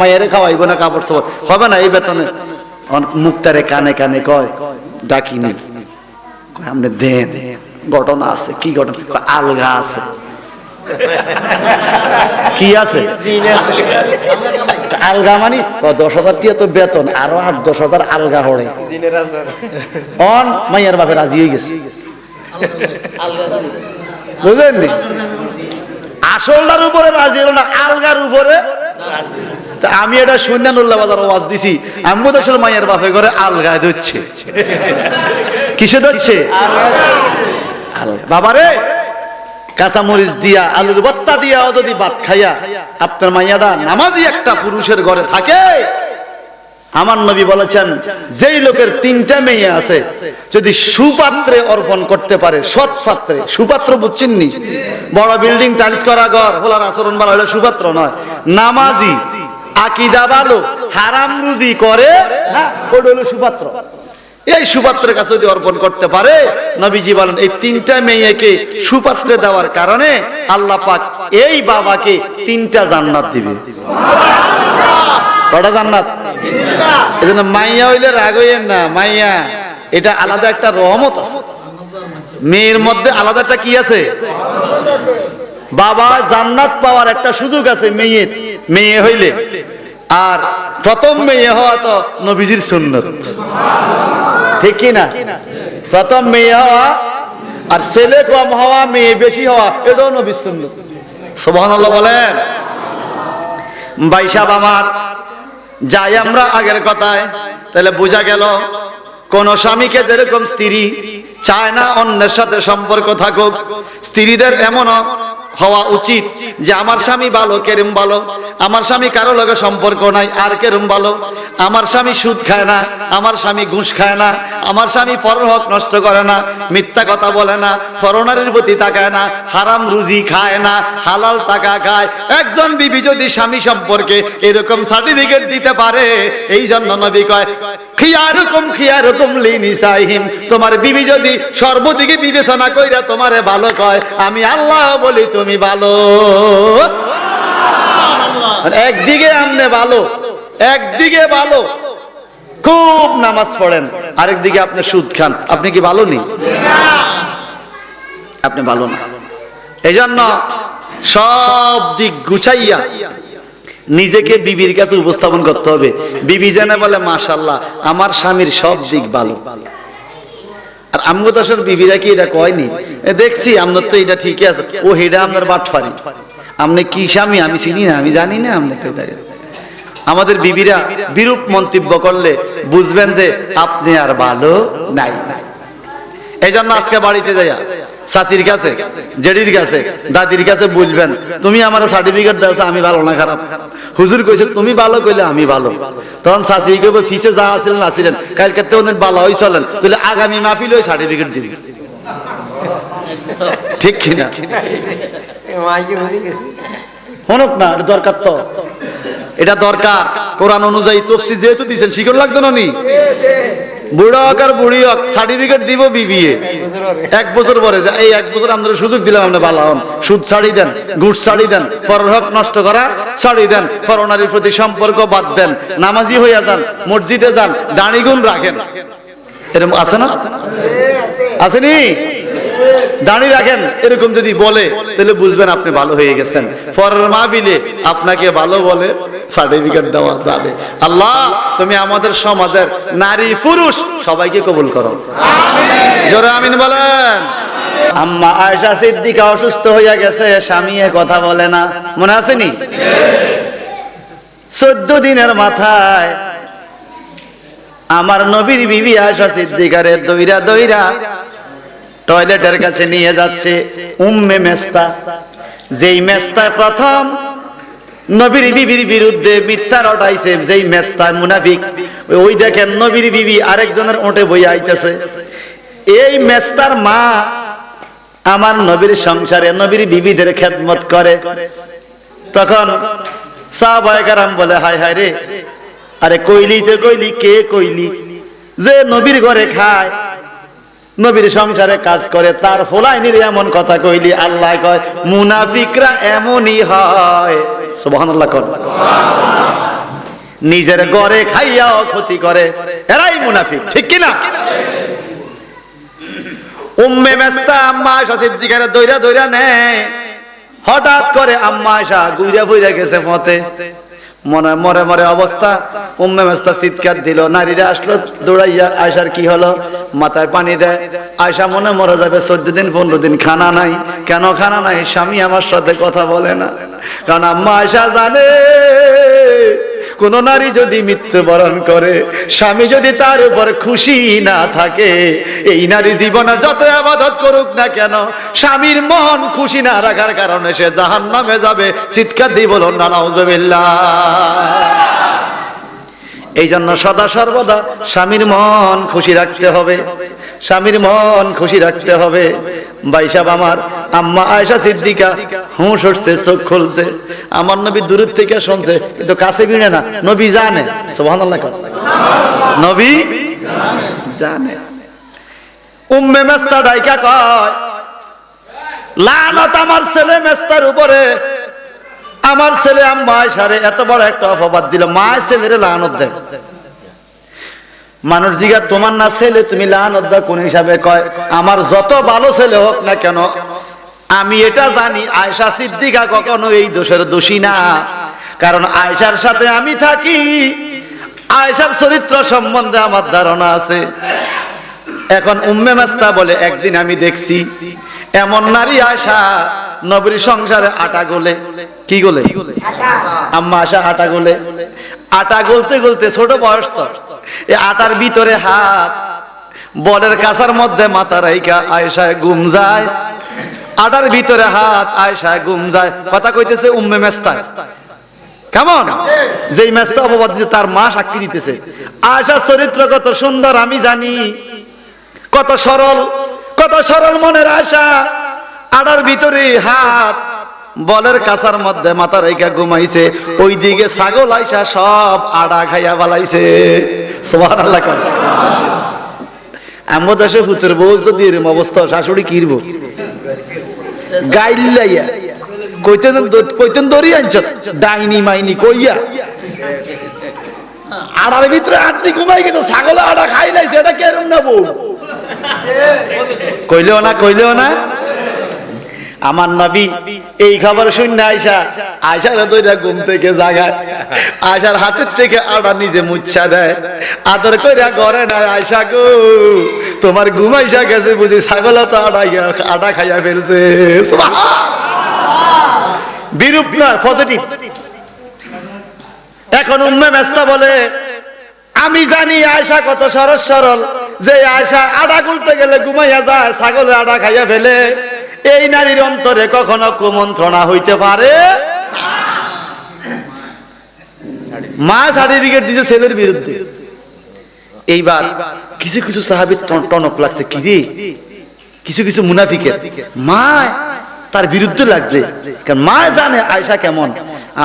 মাইয়ারে খাওয়াইব না, কাপড় চোপড় হবে না এই বেতনে। মুক্তারে কানে কানে কয় ডাকিনি, আপনি দেন, ঘটনা আছে। কি ঘটনা? আলগা আছে। কি আছে? আলগা মানে 10,000 টিয়া তো বেতন, আরো 8-10,000 আলগা হড়ে। অন মাইয়ার বাপে রাজি হয়ে গেছে, বুঝলেননি? আসলটার উপরে রাজি হলো না, আলগার উপরে। আমি এটা সৈন্যানুল্লাহ বাজার ওয়াজ দিছি, আমগো দেশের মাইয়ার বাপে করে আলগায় দিচ্ছে। কিসে দিচ্ছে? বাবারে কাঁচামরিচ দিয়া, আলুর ভর্তা দিয়া যদি ভাত খাইয়া আপনার মাইয়াটা নামাজি একটা পুরুষের ঘরে থাকে, আমার নবী বলেছেন যেই লোকের 3টা মেয়ে আছে যদি সুপাত্রে অর্পণ করতে পারে, সৎ পাত্রে, সুপাত্র বুঝছেন নি? বড় বিল্ডিং টাইলস করা ঘর, হোলার আচরণ ভালো হলে সুপাত্র নয়, নামাজি, আকীদা ভালো, হারাম রুজি করে না, ওটা হলো সুপাত্র। এই সুপাত্রের কাছে যদি অর্পণ করতে পারে, নবীজি বলেন এই 3টা মেয়েকে সুপাত্রে দেওয়ার কারণে আল্লাহ পাক এই বাবাকে 3টা জান্নাত দিবে। কটা জান্নাত? এজন্য মাইয়া হইলে রাগ হইয়েন না, মাইয়া এটা আলাদা একটা রহমত আছে, মেয়ের মধ্যে আলাদা একটা কি আছে, বাবা জান্নাত পাওয়ার একটা সুযোগ আছে মেয়ে হইলে। আর প্রথম মেয়ে হওয়া তো নবীজির সুন্নত, ঠিক কি না? প্রথম মেয়ে হওয়া আর ছেলে কম হওয়া, মেয়ে বেশি হওয়া, এটাও নবীর সুন্নত। সুবহানাল্লাহ বলেন। ভাই সাহেব আমার, যাই আমরা আগের কথায়, তাহলে বোঝা গেল কোন স্বামীকে যেরকম স্ত্রী চায় না অন্যের সাথে সম্পর্ক থাকুক, স্ত্রীদের এমনও হওয়া উচিত যে আমার স্বামী ভালো, কেরম ভালো, আমার স্বামী কারো লগে সম্পর্ক নাই, আর কেরম ভালো, আমার স্বামী সুদ খায় না, আমার স্বামী ঘুষ খায় না, আমার স্বামী পরের হক নষ্ট করে না, মিথ্যা কথা বলে না, পরনারীর প্রতি তাকায় না, হারাম রুজি খায় না, হালাল টাকা খায়। একজন বিবি যদি স্বামী সম্পর্কে এরকম সার্টিফিকেট দিতে পারে, এই জন্য নবী কয় খিয়ারুকুম লিনিসাইহিম, তোমার বিবি যদি সর্বদিকে বিবেচনা কইরা তোমারে ভালো কয়, আমি আল্লাহ বলি তুমি ভালো। একদিকে আমনে ভালো, একদিকে ভালো, খুব নামাজ পড়েন, আরেকদিকে আপনি সুদ খান, আপনি কি ভালো নেই? আপনি ভালো না। এজন্য সব দিক গুছাইয়া নিজেকে বিবির কাছে উপস্থাপন করতে হবে। বিবি জানে বলে মাশাআল্লাহ আমার স্বামীর সব দিক ভালো। আর আমগো দেশের বিবিরা কি এটা কয়নি, দেখছি আপনার তো এটা ঠিকই আছে, ও হেডা আপনার বাটফারি, আপনি কি স্বামী আমি চিনি না, আমি জানি না। আমাদের বিবিরা বিরূপ মন্তব্য করলে বুঝবেন যে আপনি আর ভালো নাই। এই জন্য আজকে বাড়িতে যাইয়া চাচির কাছে, জেডির কাছে, দাদির কাছে বুঝবেন, তুমি আমার সার্টিফিকেট দাও আমি ভালো না খারাপ, হুজুর কইছে তুমি ভালো কইলে আমি ভালো, তখন চাচি কইবে ফিসে যা আছিলেন আসিলেন, কালকে তো অনেক ভালো হই চলেন, তাহলে আগামী মাহফিল ওই সার্টিফিকেট দিবি। ঠিক কিনা? হনুক না, এটা দরকার তো, এটা দরকার। কোরআন অনুযায়ী তফসির যেহেতু দিয়েছেন শিকড় লাগতো না নি, বুড়া হোক আর বুড়ি হোক সার্টিফিকেট দিব বিবিএ, 1 বছর পরে যে এই 1 বছর আমরা সুযোগ দিলাম, আপনি ভালো হন, সুদ ছাড়ি দেন, ঘুষ ছাড়ি দেন, পরের হক নষ্ট করা ছাড়ি দেন, পরনারীর প্রতি সম্পর্ক বাদ দেন, নামাজি হইয়া যান, মসজিদে যান, দাড়ি গুণ রাখেন। এরকম আছে না? আসেনি? দাঁড়িয়ে রাখেন, এরকম যদি বলে তাহলে বুঝবেন আপনি ভালো হয়ে গেছেন। পরের মাহফিলে আপনাকে ভালো বলে সার্টিফিকেট দেওয়া যাবে। আল্লাহ তুমি আমাদের সমাজের নারী পুরুষ সবাইকে কবুল করো, আমিন। জোরে আমিন বলেন। আম্মা আয়েশা সিদ্দিকা অসুস্থ হইয়া গেছে, স্বামী কথা বলে না, মনে আছেনি? 14 দিনের মাথায় আমার নবীর বিবি আয়েশা সিদ্দিকারে দইরা দইরা টয়লেটের কাছে নিয়ে যাচ্ছে উম্মে মেস্তা। যেই মেস্তা প্রথম নবীর বিবির বিরুদ্ধে মিথ্যা রটাইছে, যেই মেস্তা মুনাফিক, ওই দেখেন নবীর বিবি আরেকজনের ওঁটে বইয়া আইতেছে। এই মেস্তার মা আমার নবীর সংসারে নবীর বিবিদের খেদমত করে। তখন সাহাবায়ে কেরাম বলে, হায় হায় রে, আরে কইলি তো কইলি, কে কইলি যে নবীর ঘরে খায়, নবীর সংসারে কাজ করে, তার ফলাইনির এমন কথা কইলি? আল্লাহ কয় মুনাফিকরা এমনই হয়। সুবহানাল্লাহ। নিজের ঘরে খাইয়াও ক্ষতি করে, এরাই মুনাফিক, ঠিক কিনা? উম্মে মেস্তা আম্মা আয়েশা সিদ্দিকারে দইরা দইরা নেয়। হঠাৎ করে আম্মা আয়েশা গুইরা বইরা গেছে পথে, মনে মরে মরে অবস্থা। উম্মে মেস্তা চিৎকার দিল, নারীরা আসলো দৌড়াইয়া, আয়েশার কি হলো? মাথায় পানি দেয়। আয়েশা মনে মরে যাবে, 14 দিন 15 দিন খানা নাই। কেন খানা নাই? স্বামী আমার সাথে কথা বলে না। কারণ আম্মা আয়েশা জানে কোন নারী যদি মৃত্যুবরণ করে, স্বামী যদি তার উপর খুশি না থাকে, এই নারী জীবনে যত ইবাদত করুক না কেন, স্বামীর মন খুশি না রাখার কারণে সে জাহান্নামে যাবে। চিৎকার দিয়ে বলুন না নাউযুবিল্লাহ। এই জন্য সদা সর্বদা স্বামীর মন খুশি রাখতে হবে, স্বামীর মন খুশি রাখতে হবে। ভাই সাহেব, আমার আম্মা আয়েশা সিদ্দিকা হুঁশ উঠছে, চোখ খুলছে। আমার নবী দূরের থেকে শুনছে, কিন্তু কাছে ভিড়ে না। নবী জানে, সুবহানাল্লাহ, নবী জানে। উম্মে মেস্তা ডাইকা কয়, লানত আমার ছেলে মেস্তার উপরে। আমার ছেলে আম্মা আয়েশারে এত বড় একটা অপবাদ দিল, মা ছেলেরে লানত দেয়। মানুষ জিজ্ঞাসা, তোমার না ছেলে, তুমি লানত দাও কোন হিসাবে? কয়, আমার যত ভালো ছেলে হোক না কেন, আমি এটা জানি আয়েশা সিদ্দিকা কখনো এই দোষের দোষী না। কারণ আয়েশার সাথে আমি থাকি, আয়েশার চরিত্র সম্বন্ধে আমার ধারণা আছে। এখন উম্মে মেস্তা বলে, একদিন আমি দেখছি এমন নারী আয়েশা নবীর সংসারে আটা গোলে। কি গোলে? আম্মা আয়েশা আটা গোলে। আটা গলতে গলতে, ছোট বয়স তো, এই আটার ভিতরে হাত, বলের কাছার মধ্যে মাথা রাইখা আয়েশায় ঘুম যায়। আটার ভিতরে হাত, আয়েশায় ঘুম যায়। কথা কইতেছে উম্মে মেস্তা। কেমন? যেই মেস্তা অপবাদ দিতে, তার মা সাক্ষী দিতেছে। আয়েশার চরিত্র কত সুন্দর আমি জানি, কত সরল, কত সরল মনের আয়েশা। আটার ভিতরে হাত, বলের কাছার মধ্যে মাথা রেখা ঘুমাইছে। ওইদিকে ছাগল আইসা সব আড়া খাইয়া বালাইছে। সুবহানাল্লাহ। আমার দেশে ফুতের বউ যদি এরকম অবস্থা, শাশুড়ি কিরব গাইলাইয়া কইতেন দড়ি আনছ, ডাইনি মাইনি কইয়া আড়ার ভিতরে আটটি ঘুমাই গেছে, ছাগল আড়া খাই লাইছে। এটা কেরম না বউ? কইলেও না, কইলেও না। আমার নবী এই খবর শুনে আয়েশার দইরা ঘুম থেকে জাগায়, আয়েশার হাতের থেকে আটা নিজে মুচ্ছা দেয়, আদর কইরা ঘরে না, আয়েশা গো তোমার ঘুমাইসা গেছে বুঝি, ছাগল তো আটা খাইয়া ফেলছে। বিরূপ না, পজিটিভ। এখন উম্মে মেস্তা বলে, আমি জানি আয়েশা কত সরল সরল, যে আয়েশা আটা গুলতে গেলে ঘুমাইয়া যায়, ছাগলে আটা খাইয়া ফেলে। এই নারীর অন্তরে কখনো কুমন্ত্রণা হইতে পারে? মা সার্টিফিকেট দিয়েছে ছেলের বিরুদ্ধে। এইবার কিছু কিছু সাহাবীর টনক লাগছে, কি রে, কিছু কিছু মুনাফিকের মা তার বিরুদ্ধে লাগছে। কারণ মা জানে আয়েশা কেমন।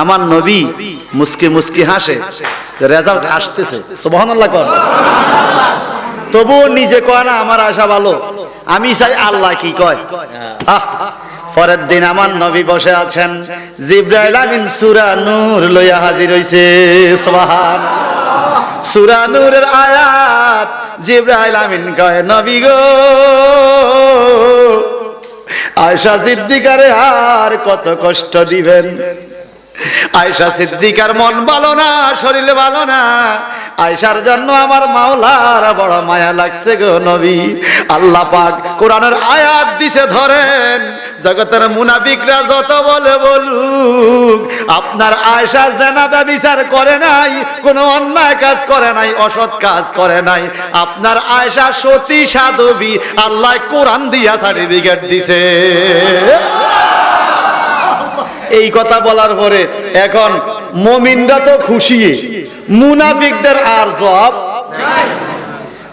আমার নবী মুস্কি মুস্কি হাসে, রেজাল্ট আসতেছে। সুবহানাল্লাহ। তবুও নিজে কয় না আমার আয়েশা ভালো, আমি চাই আল্লাহ কি কয়। পরের দিন আমার নবী বসে আছেন, জিবরাইল আমিন সূরা নূর লইয়া হাজির হইছে। সুবহানাল্লাহ। সূরা নূরের আয়াত জিবরাইল আমিন কয়, নবী গো, আয়েশা সিদ্দিকারে আর কত কষ্ট দিবেন। আয়েশা সিদ্দিকার মন ভালো না, শরীর ভালো না, আয়েশার জন্য আমার মাওলার বড় মায়া লাগছে গো নবী। আল্লাহ পাক কোরআনের আয়াত দিছে ধরেন, জগতের মুনাফিকরা যত বলে বলুক, আপনার আয়েশা জেনা ব্যভিচার করে নাই, কোনো অন্যায় কাজ করে নাই, অসৎ কাজ করে নাই। আপনার আয়েশা সতী সাধবী, আল্লাহ কোরআন দিয়া সার্টিফিকেট দিছে। এই কথা বলার পরে এখন মুমিনরা তো খুশি, মুনাফিকদের আর জবাব নাই।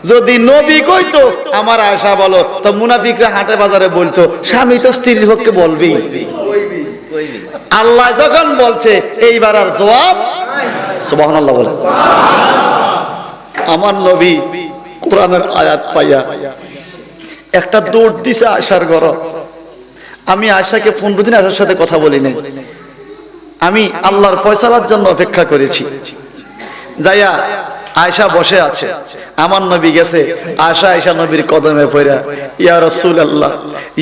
যদি নবী কইতো আমার আয়েশা বলো, তো মুনাফিকরা হাটে বাজারে বলতো স্বামী তো স্ত্রীর পক্ষে বলবেই। আল্লাহ যখন বলছে এইবার আর জবাব নাই। সুবহানাল্লাহ বলে। আমার নবী কোরআনের আয়াত পাইয়া একটা দৌড় দিছে আয়েশার ঘর। আমি আয়েশাকে 15 দিন আয়েশার সাথে কথা বলি নাই, আমি আল্লাহর ফয়সালার জন্য অপেক্ষা করেছি। যাইয়া আয়েশা বসে আছে, আমার নবী গেছে, আয়েশা নবীর কদমে পড়া, ইয়া রাসূলুল্লাহ,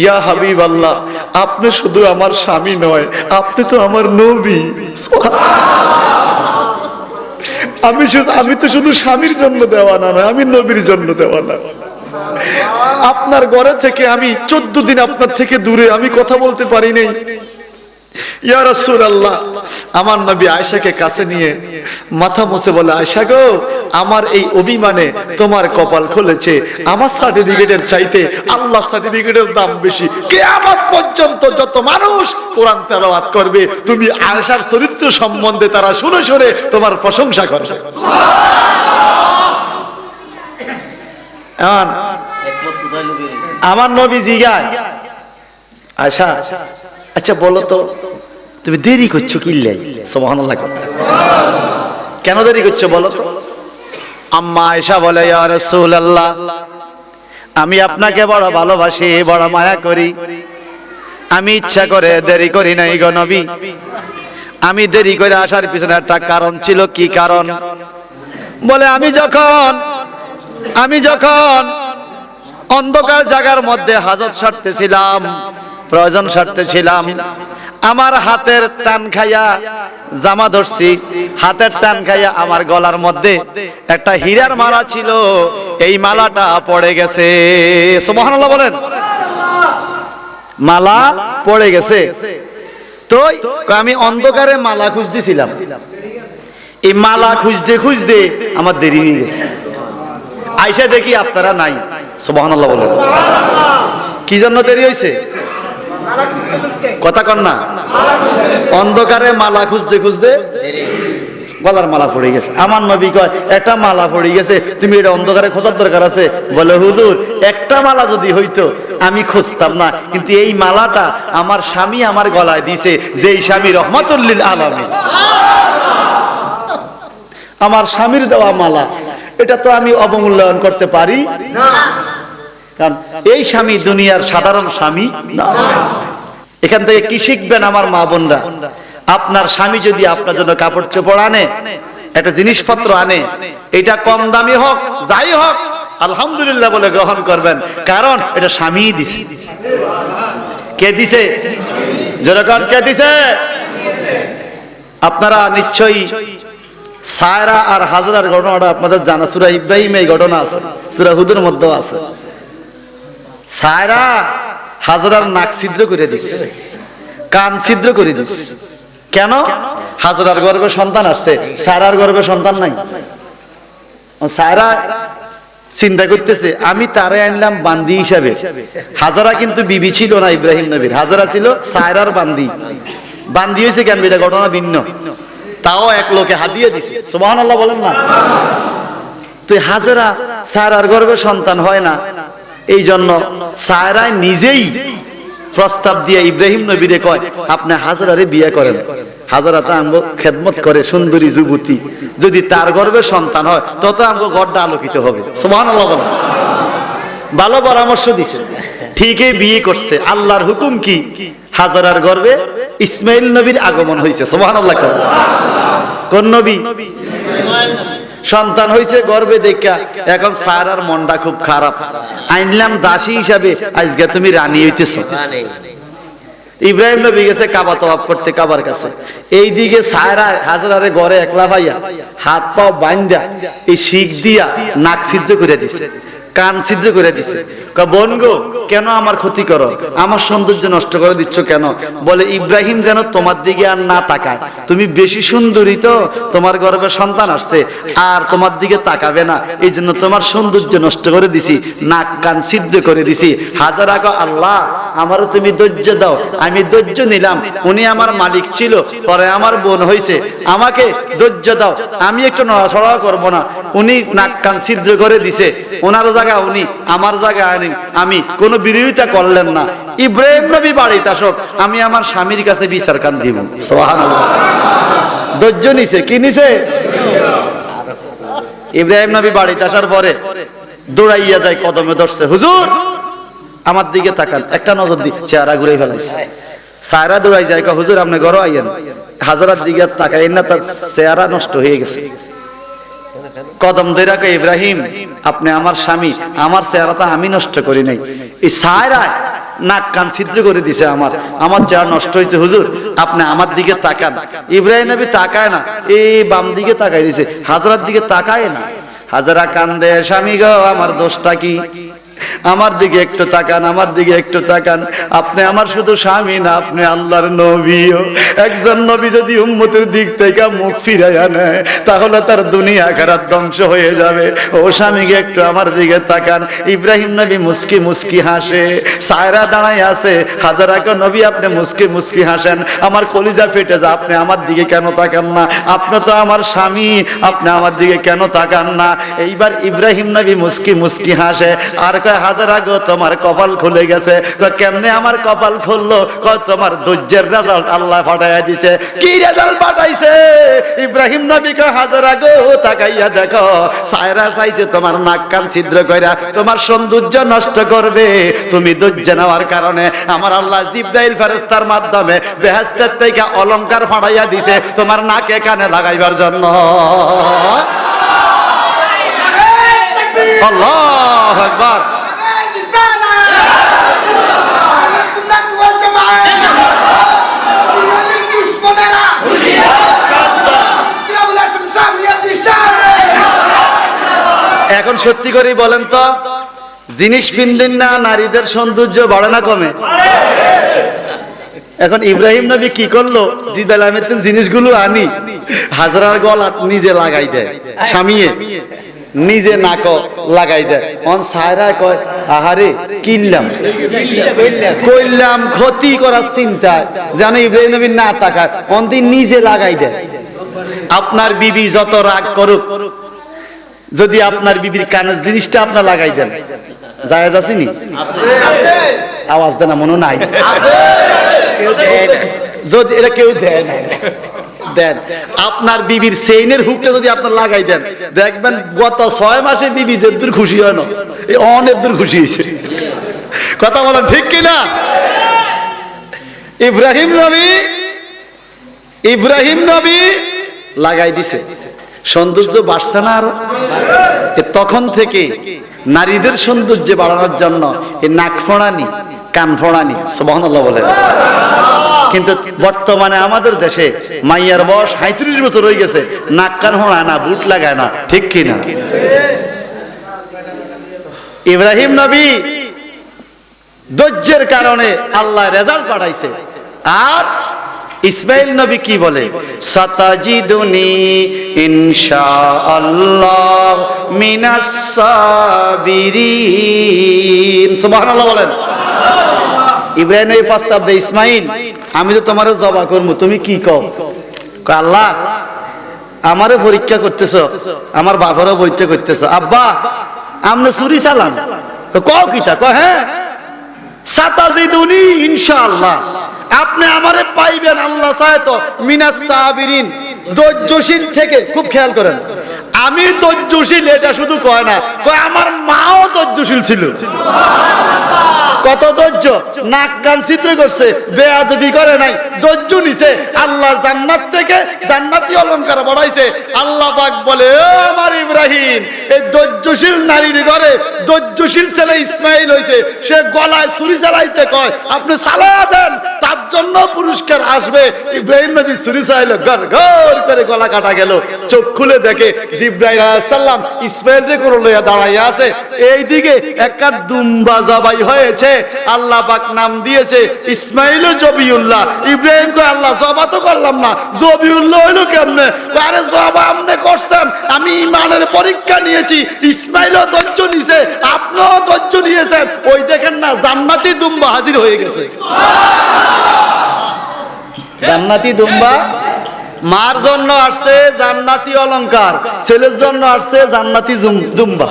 ইয়া হাবিবাল্লাহ, আপনি শুধু আমার স্বামী নয়, আপনি তো আমার নবী। আমি তো শুধু স্বামীর জন্য দেওয়ানা নয়, আমি নবীর জন্য দেওয়ানা। আপনার ঘরে থেকে আমি 14 দিন আপনার থেকে দূরে, আমি কথা বলতে পারি নাই। ইয়া রাসূলুল্লাহ, আমার নবী আয়েশাকে কাছে নিয়ে মাথা মুছে বলে, আয়েশা গো, আমার এই অভিমানে তোমার কপাল খুলেছে। আমার সার্টিফিকেটের চাইতে আল্লাহ সার্টিফিকেটের দাম বেশি। কিয়ামত পর্যন্ত যত মানুষ কোরআন তেলাওয়াত করবে, তুমি আয়েশার চরিত্র সম্বন্ধে তারা শুনে শুনে তোমার প্রশংসা করবে। আমার নবী জিগায়, আয়েশা আচ্ছা বলো তো তুমি দেরি করছো কি লাই? সুবহানাল্লাহ। কেন দেরি করছো বলো তো? আম্মা আয়েশা বলে, ইয়া রাসূলুল্লাহ, আমি আপনাকে বড় ভালোবাসি, বড় মায়া করি, আমি ইচ্ছা করে দেরি করি নাই গো নবী। আমি দেরি করে আসার পিছনে একটা কারণ ছিল। কি কারণ? বলে আমি যখন অন্ধকার জায়গার মধ্যে হাজত সারতেছিলাম, প্রয়োজন সারতেছিলাম, আমার হাতের টান খাইয়া জামা ধরছি, হাতের টান খাইয়া আমার গলার মধ্যে একটা হীরার মালা ছিল, এই মালাটা পড়ে গেছে। সুবহানাল্লাহ বলেন। মালা পড়ে গেছে। তো আমি অন্ধকারে মালা খুঁজতেছিলাম, এই মালা খুঁজতে খুঁজতে আমার দেরি হয়ে গেছে। আয়েশা দেখি আপনারা নাই। সুবহানাল্লাহ বলেন। কি জন্য দেরি হয়েছে? কথা কন না। অন্ধকারে মালা খুঁজতে খুঁজতে গলার মালা পড়ে গেছে। আমার নবী কয়, একটা মালা পড়ে গেছে, তুমি এটা অন্ধকারে খোঁজার দরকার আছে? বলে হুজুর, একটা মালা যদি হইতো আমি খুঁজতাম না, কিন্তু এই মালাটা আমার স্বামী আমার গলায় দিয়েছে, যেই স্বামী রহমাতুল লিল আলামিন। আমার স্বামীর দেওয়া মালা, এটা তো আমি অবমূল্যায়ন করতে পারি না, কারণ এই স্বামী দুনিয়ার সাধারণ স্বামী না। এখান থেকে কি শিখবেন আমার মা বোনরা? আপনার স্বামী যদি আপনার জন্য কাপড় চোপড় আনে, একটা জিনিসপত্র আনে, এটা কম দামি হোক যাই হোক, আলহামদুলিল্লাহ বলে গ্রহণ করবেন, কারণ এটা স্বামী দিছে। কে দিছে? যেরকম কে দিছে? আপনারা নিশ্চয়ই সায়রা আর হাজরার ঘটনাটা আপনাদের জানা, সূরা ইব্রাহিম এই ঘটনা আছে, সূরা হুদের মধ্যেও আছে। সায়রা হাজরার নাক ছিদ্র করে দিছে, কান ছিদ্র করে দিছে। কেন? হাজরার গর্ভে সন্তান আসছে, সায়রার গর্ভে সন্তান নাই। সায়রা চিন্তা করতেছে, আমি তারে আনলাম বান্দি হিসাবে। হাজরা কিন্তু বিবি ছিল না ইব্রাহিম নবীর, হাজরা ছিল সায়রার বান্দি। বান্দি হয়েছে কেন? এটা ঘটনা ভিন্ন, তাও এক লোকে হাদিয়ে দিছে। সুবহানাল্লাহ বলেন না। তো হাজরা সায়রার গর্ভে সন্তান হয় না, এই জন্য সায়রা নিজেই প্রস্তাব দিয়ে ইব্রাহিম নবীরে কয়, আপনি হাজরারে বিয়ে করেন। হাজরা তো আমগো খেদমত করে, সুন্দরী যুবতী, যদি তার গর্ভে সন্তান হয় তত আমগো ঘরটা আলোকিত হবে। সুবহানাল্লাহ বলেন। ভালো পরামর্শ দিছে, ঠিকই বিয়ে করছে। আল্লাহর হুকুম কি, হাজারার গর্ভে ইসমাইল নবীর আগমন হয়েছে। সুবহানাল্লাহ। কোন নবী? সন্তান হয়েছে গর্ভে দেখা। এখন সারার মনটা খুব খারাপ, আইনলাম দাসী হিসাবে, আজকে তুমি রানী হইতেছো। ইব্রাহিম নবী গেছে কাবা তওয়াফ করতে কাবার কাছে। এইদিকে সায়রা হাজরারে ঘরে একলা ভাইয়া হাত পাও বান্ধা এই শিখ দিয়া নাক ছিদ্র করে দিছে, কান ছিদ্র করে দিছে। বোন গো, কেন আমার ক্ষতি করো, আমার সৌন্দর্য নষ্ট করে দিচ্ছ কেন? বলে ইব্রাহিম যেন তোমার দিকে আর না তাকায়, তুমি বেশি সুন্দরী তো, তোমার গর্ভে সন্তান আসছে, আর তোমার দিকে তাকাবে না, এই জন্য তোমার সৌন্দর্য নষ্ট করে দিছি, নাক কান ছিদ্র করে দিছি। হাজারা গো, আল্লাহ আমারও তুমি ধৈর্য দাও। আমি ধৈর্য নিলাম, উনি আমার মালিক ছিল, পরে আমার বোন হয়েছে, আমাকে ধৈর্য দাও, আমি একটু নড়াচড়া করবো না। উনি নাক কান ছিদ্র করে দিছে, ওনার জায়গা উনি, আমার জায়গা আমি, কোনো বিরোধিতা করলেন না। ইব্রাহিম নবী বাড়িতে আসক, আমি আমার স্বামীর কাছে বিচার কান দিব। সুবহানাল্লাহ। ধৈর্য নিছে, কি নিছে? ইব্রাহিম নবী বাড়িতে আসার পরে দৌড়াইয়া যায়, কদমে ধরছে, হুজুর আমার দিকে তাকান, একটা নজর দি, চেহারা ঘুরে ফেলাইছে। সায়রা দৌড়াই যায়, হুজুর আপনি ঘরে আইয়েন। হাজারার দিকে তাকাইন না, তার চেহারা নষ্ট হয়ে গেছে। কদম ধরে কয়, ইব্রাহিম আপনি আমার স্বামী, আমার চেহারাটা আমি নষ্ট করি নাই, এই সায়রা নাক কান ছিদ্র করে দিছে, আমার চেহারা নষ্ট হয়েছে, হুজুর আপনি আমার দিকে তাকান। ইব্রাহিম নবী তাকায় না, এই বাম দিকে তাকাই দিছে, হাজারার দিকে তাকায় না। হাজারা কান্দে, স্বামী গো আমার দোষটা কি, আমার দিকে একটু তাকান, আমার দিকে একটু তাকান। আপনি আমার শুধু স্বামী না, আপনি আল্লাহর নবীও। একজন নবী যদি উম্মতের দিক থেকে মুখ ফিরাইয়া নেয়, তাহলে তার দুনিয়া আখিরাত ধ্বংস হয়ে যাবে। ও স্বামীকে একটু আমার দিকে তাকান। ইব্রাহিম নবী মুস্কি মুস্কি হাসে, সায়রা দাঁড়ায় আছে, হাজারাকে নবী আপনি মুস্কি মুস্কি হাসেন, আমার কলিজা ফেটে যায়, আপনি আমার দিকে কেন তাকান না? আপনি তো আমার স্বামী, আপনি আমার দিকে কেন তাকান না? এইবার ইব্রাহিম নবী মুস্কি মুস্কি হাসে, আর হাজারা গো তোমার কপাল খুলে গেছে। কেমনে আমার কপাল খুললো? তোমার ধৈর্যের রেজাল্ট আল্লাহ পাঠাইয়া দিছে। কি রেজাল্ট পাঠাইছে? ইব্রাহিম নবী কয়, হাজারা গো তাকাইয়া দেখো, সায়রা চাইছে তোমার নাক কান ছিদ্র কইরা তোমার সৌন্দর্য নষ্ট করবে। তুমি ধৈর্য নেওয়ার কারণে আমার আল্লাহ জিবরাইল ফেরেশতার মাধ্যমে বেহেশতের থেকে অলংকার পাঠাইয়া দিছে তোমার নাকে কানে লাগাইবার জন্য। আল্লাহু আকবার। এখন সত্যি করেই বলেন তো, জিনিস কিনলেন না, নারীদের সৌন্দর্য বাড়ে না কমে? এখন ইব্রাহিম নবী কি করলো? জিবাল আহমেদ জিনিসগুলো আনি হাজারার গলা নিজে লাগাই দেয়, স্বামীয়ে নিজে নাক লাগাই দেয়। অন সায়রা কয়, আহারে কইলাম ক্ষতি করার চিন্তা যেন ইব্রাহিম নবী না তাকায়, অন্তি নিজে লাগাই দেয়। আপনার বিবি যত রাগ করুক, যদি আপনার বিবির কানের জিনিসটা আপনার লাগাই দেন, জায়েজ আছে নি? আওয়াজ দেন, মনে নাই? যদি এটা কেউ দেয় না, দেন আপনার বিবির সেইনের হুকটা যদি আপনার লাগাই দেন, দেখবেন গত 6 মাসে বিবি যে দূর খুশি হয় না, এই অনেক দূর খুশি হয়েছে। কথা বলেন ঠিক কিনা? ইব্রাহিম নবী লাগাই দিছে, সৌন্দর্য বাড়ছে না আরো? তখন থেকে নারীদের সৌন্দর্য বাড়ানোর জন্য এই নাক ফোড়ানি, কান ফোড়ানি, সুবহানাল্লাহ বলেন। কিন্তু বর্তমানে আমাদের দেশে মাইয়ার বয়স 35 বছর হয়ে গেছে, নাক কান ফোড়ায় না, বুট লাগায় না, ঠিক কিনা? ইব্রাহিম নবী ধৈর্যের কারণে আল্লাহ রেজাল্ট পাঠাইছে। আর ইসমাইল নবী কি বলে? সাতাজিদুনি ইনশাআল্লাহ মিনাস সাবিরিন। সুবহানাল্লাহ বলেন। ইব্রাহিম নবী প্রস্তাব দেয়, ইসমাইল আমি তো তোমারে জবা করবো, তুমি কি কও? আল্লাহ আমারে পরীক্ষা করতেছো, আমার বাবারও পরীক্ষা করতেছো। আব্বা আমনে চুরি চালান? কও কিতা? কয় হ্যাঁ, সাতাজিদুনি ইনশাআল্লাহ, আপনি আমারে পাইবেন আল্লাহ চায় তো মিনাস সাবিরিন, ধৈর্যশীল থেকে। খুব খেয়াল করেন, আমি ধৈর্যশীল এটা শুধু কয় না, কয় আমার মাও ধৈর্যশীল ছিল। কত ধৈর্য, নাক কান ছিদ্র করছে, বেয়াদবি করে নাই, ধৈর্য নিছে। আল্লাহ জান্নাত থেকে জান্নাতি অলংকার বাড়াইছে। আল্লাহ পাক বলে, ও আমার ইব্রাহিম, এই ধৈর্যশীল নারীর ঘরে ধৈর্যশীল ছেলে ইসমাইল হইছে। সে গলায় ছুরি চালাইতে কয়, আপনি চালায়া দেন, তার জন্য পুরস্কার আসবে। ইব্রাহিম নবী ছুরি চাইলো, গড় গড় করে গলা কাটা গেল। চোখ খুলে দেখে জিবরাইল আলাইহিস সালাম ইসমাইল রে কোন লইয়া দাঁড়াইয়া আছে। এইদিকে একটা দুম্বা জবাই হয়েছে। আল্লাহ পাক নাম দিয়েছে ইসমাইল জবিউল্লাহ। ইব্রাহিম কয়, আল্লাহ জবা তো করলাম না, জবিউল্লাহ হইলো কেমনে? আরে জবা আপনি করছেন, আমি ঈমানের পরীক্ষা নিয়েছি। ইসমাইলও ধৈর্য নিছে, আপনিও ধৈর্য নিয়েছেন। ওই দেখেন না, জান্নাতি দুম্বা হাজির হয়ে গেছে। জান্নাতি দুম্বা মার জন্য আসছে জান্নাতি অলংকার, ছেলের জন্য আসছে জান্নাতি দুম্বা।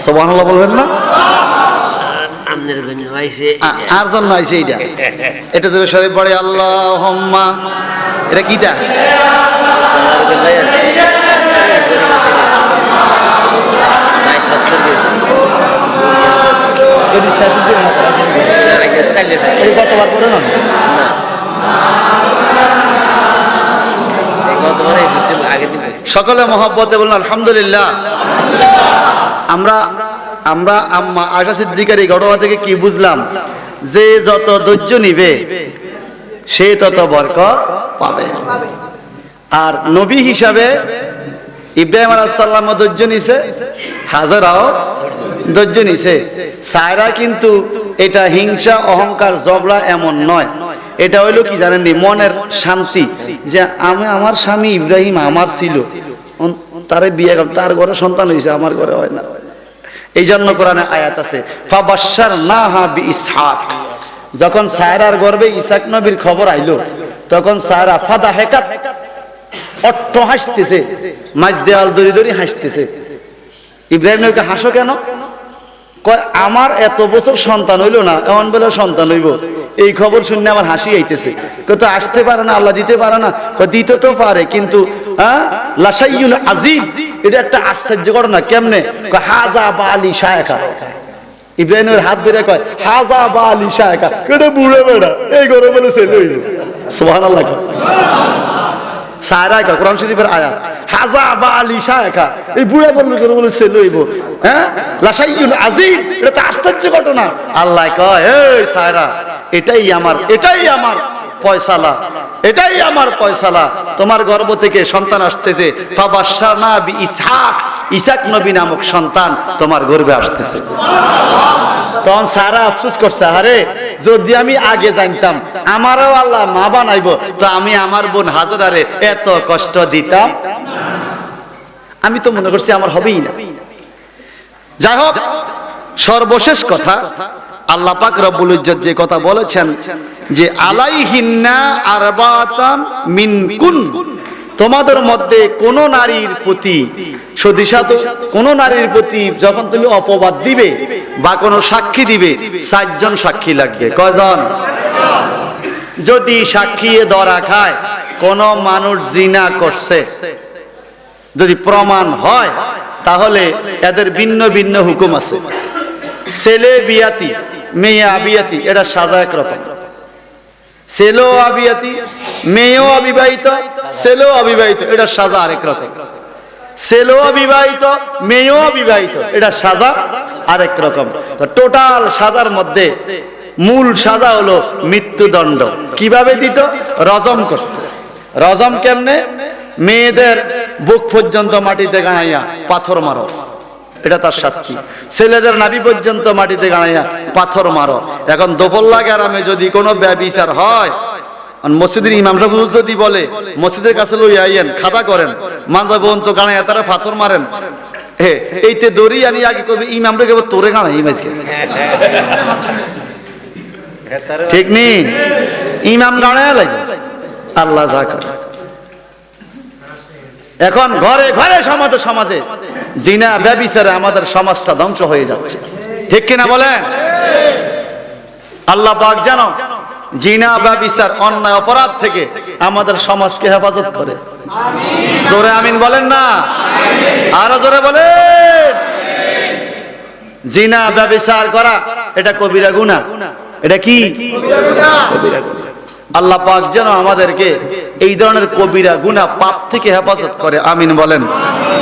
সুবহানাল্লাহ বলবেন না? আপনার জন্য আইছে, আর জন্য আইছে এইটা। এটা ধরে শরীফ পড়ে আল্লাহুম্মা। এটা কিটা? কতবার করে না? সকলে মহব্বতে বলুন আলহামদুলিল্লাহ। আমরা আমরা আম্মা আয়েশা সিদ্দিকার এই ঘটনা থেকে কি বুঝলাম? যে যত ধৈর্য নিবে সে তত বরকত পাবে। আর নবী হিসাবে ইব্রাহিম আলাইহিস সালাম ধৈর্য নিছে, হাজরাও ধৈর্য নিছে। সায়রা কিন্তু এটা হিংসা, অহংকার, ঝগড়া এমন নয়। এটা হইলো কি জানেননি? মনের শান্তি, যে আমি আমার স্বামী ইব্রাহিম আমার ছিল, তারে বিয়ে, তার ঘরে সন্তান হয়েছে, আমার ঘরে হয় না। এই জন্য কোরআনে আয়াত আছে, ফাবাশশারনাহা বিইসহাক। যখন সায়রার গর্ভে ইসহাক নবীর খবর আইলো, তখন সায়রা ফাদাহাকাত, অট্ট হাসতেছে, মাঝ দেওয়াল দড়ি দড়ি হাসতেছে। ইব্রাহিম নবীকে, হাসো কেন? কয়, আমার এত বছর সন্তান হইলো না, এমন বেলা সন্তান হইব, এই খবর শুনে আমার হাসি আইতেছে। কত আসতে পারে না, আল্লাহ দিতে পারে না? দিতে তো পারে, কিন্তু লাশাইয়ুন আযীব, এটা একটা আশ্চর্য ঘটনা। কেমনে? হাজা বালি শায়খা। ইব্রাহিমের হাত ধরে কয়, হাজা বালি শায়খা। এটা বুড়ো বেড়া, এই ঘরে বলে ছেলে হইল। সুবহানাল্লাহ। সায়রা কয়, কোরআন শরীফের আয়াত, হাজা বালি শায়খা, এই বুড়া বলল করে বলে ছেলে হইব। হ্যাঁ, লাশাইয়ুন আযীব, এটা তো আশ্চর্য ঘটনা। আল্লাহ কয়, এই সায়রা, এটাই আমার ফয়সালা, এটাই আমার ফয়সালা। তোমার গর্ভ থেকে সন্তান আসতেছে, ফাবাশশারনা বিইসহাক, ইসহাক নবী নামক সন্তান তোমার গর্ভে আসতেছে। তখন সারা আফসোস করছে, আরে যদি আমি আগে জানতাম আমারও আল্লাহ মা বানাইবো, তো আমি আমার বোন হাজরারে এত কষ্ট দিতাম? আমি তো মনে করছি আমার হবেই না। যাই হোক, সর্বশেষ কথা, আল্লাহ পাক রব্বুল ইজ্জত যে কথা বলেছেন, যে আলাইহিন্না আরবাতান মিনকুন, তোমাদের মধ্যে কোন নারীর প্রতি সদিসাধু, কোন নারীর প্রতি যখন তুমি অপবাদ দিবে বা কোন সাক্ষী দিবে, 4 জন সাক্ষী লাগবে। কয়জন? যদি সাক্ষী ধরা খায় কোন মানুষ জিনা করছে, যদি প্রমাণ হয়, তাহলে এদের ভিন্ন ভিন্ন হুকুম আছে। ছেলে বিয়াতি, মেয়ে আবিয়াতি, এটা সাজা একরকম। ছেলেও আবিয়াতি, মেয়েও অবিবাহিত, ছেলেও অবিবাহিত, এটা সাজা আরেক রকম। ছেলেও বিবাহিত, মেয়েও বিবাহিত, এটা সাজা আরেক রকম। তো টোটাল সাজার মধ্যে মূল সাজা হলো মৃত্যুদণ্ড। কিভাবে দিত? রজম করত। রজম কেমনে? মেয়েদের বুক পর্যন্ত মাটিতে গাড়াইয়া পাথর মারো, এটা তার শাস্তি। ছেলেদের নাভি পর্যন্ত মাটিতে গাড়াইয়া পাথর মারো। এখন দোফল্লা গ্রামে যদি কোনো ব্যভিচার হয়, মসজিদের ইমাম সাহেব যদি বলে মসজিদের কাছে লই আইয়েন, খাতা করেন, মানজা পর্যন্ত গাড়াইয়া তারা পাথর মারেন, এইতে দড়ি আনি আগে কবি ইমামরা কেবল তোরে গাড়াই ইমাজকে, ঠিক নেই? ইমাম গাড়াইয়া লাগে আল্লাহ যা করে। এখন ঘরে ঘরে সমাজে জিনা ব্যভিচারে আমাদের সমাজটা ধ্বংস হয়ে যাচ্ছে, ঠিক কিনা বলেন? আল্লাহ পাক জানো জিনা ব্যভিচার অন্যায় অপরাধ থেকে আমাদের সমাজকে হেফাজত করে। জোরে আমিন বলেন না? আরো জোরে বলেন। জিনা ব্যভিচার করা এটা কবিরা গুনাহ। এটা কি কবিরা গুনাহ। আল্লাহ পাক যেন আমাদেরকে এই ধরনের কবিরা গুনাহ পাপ থেকে হেফাজত করে, আমিন বলেন।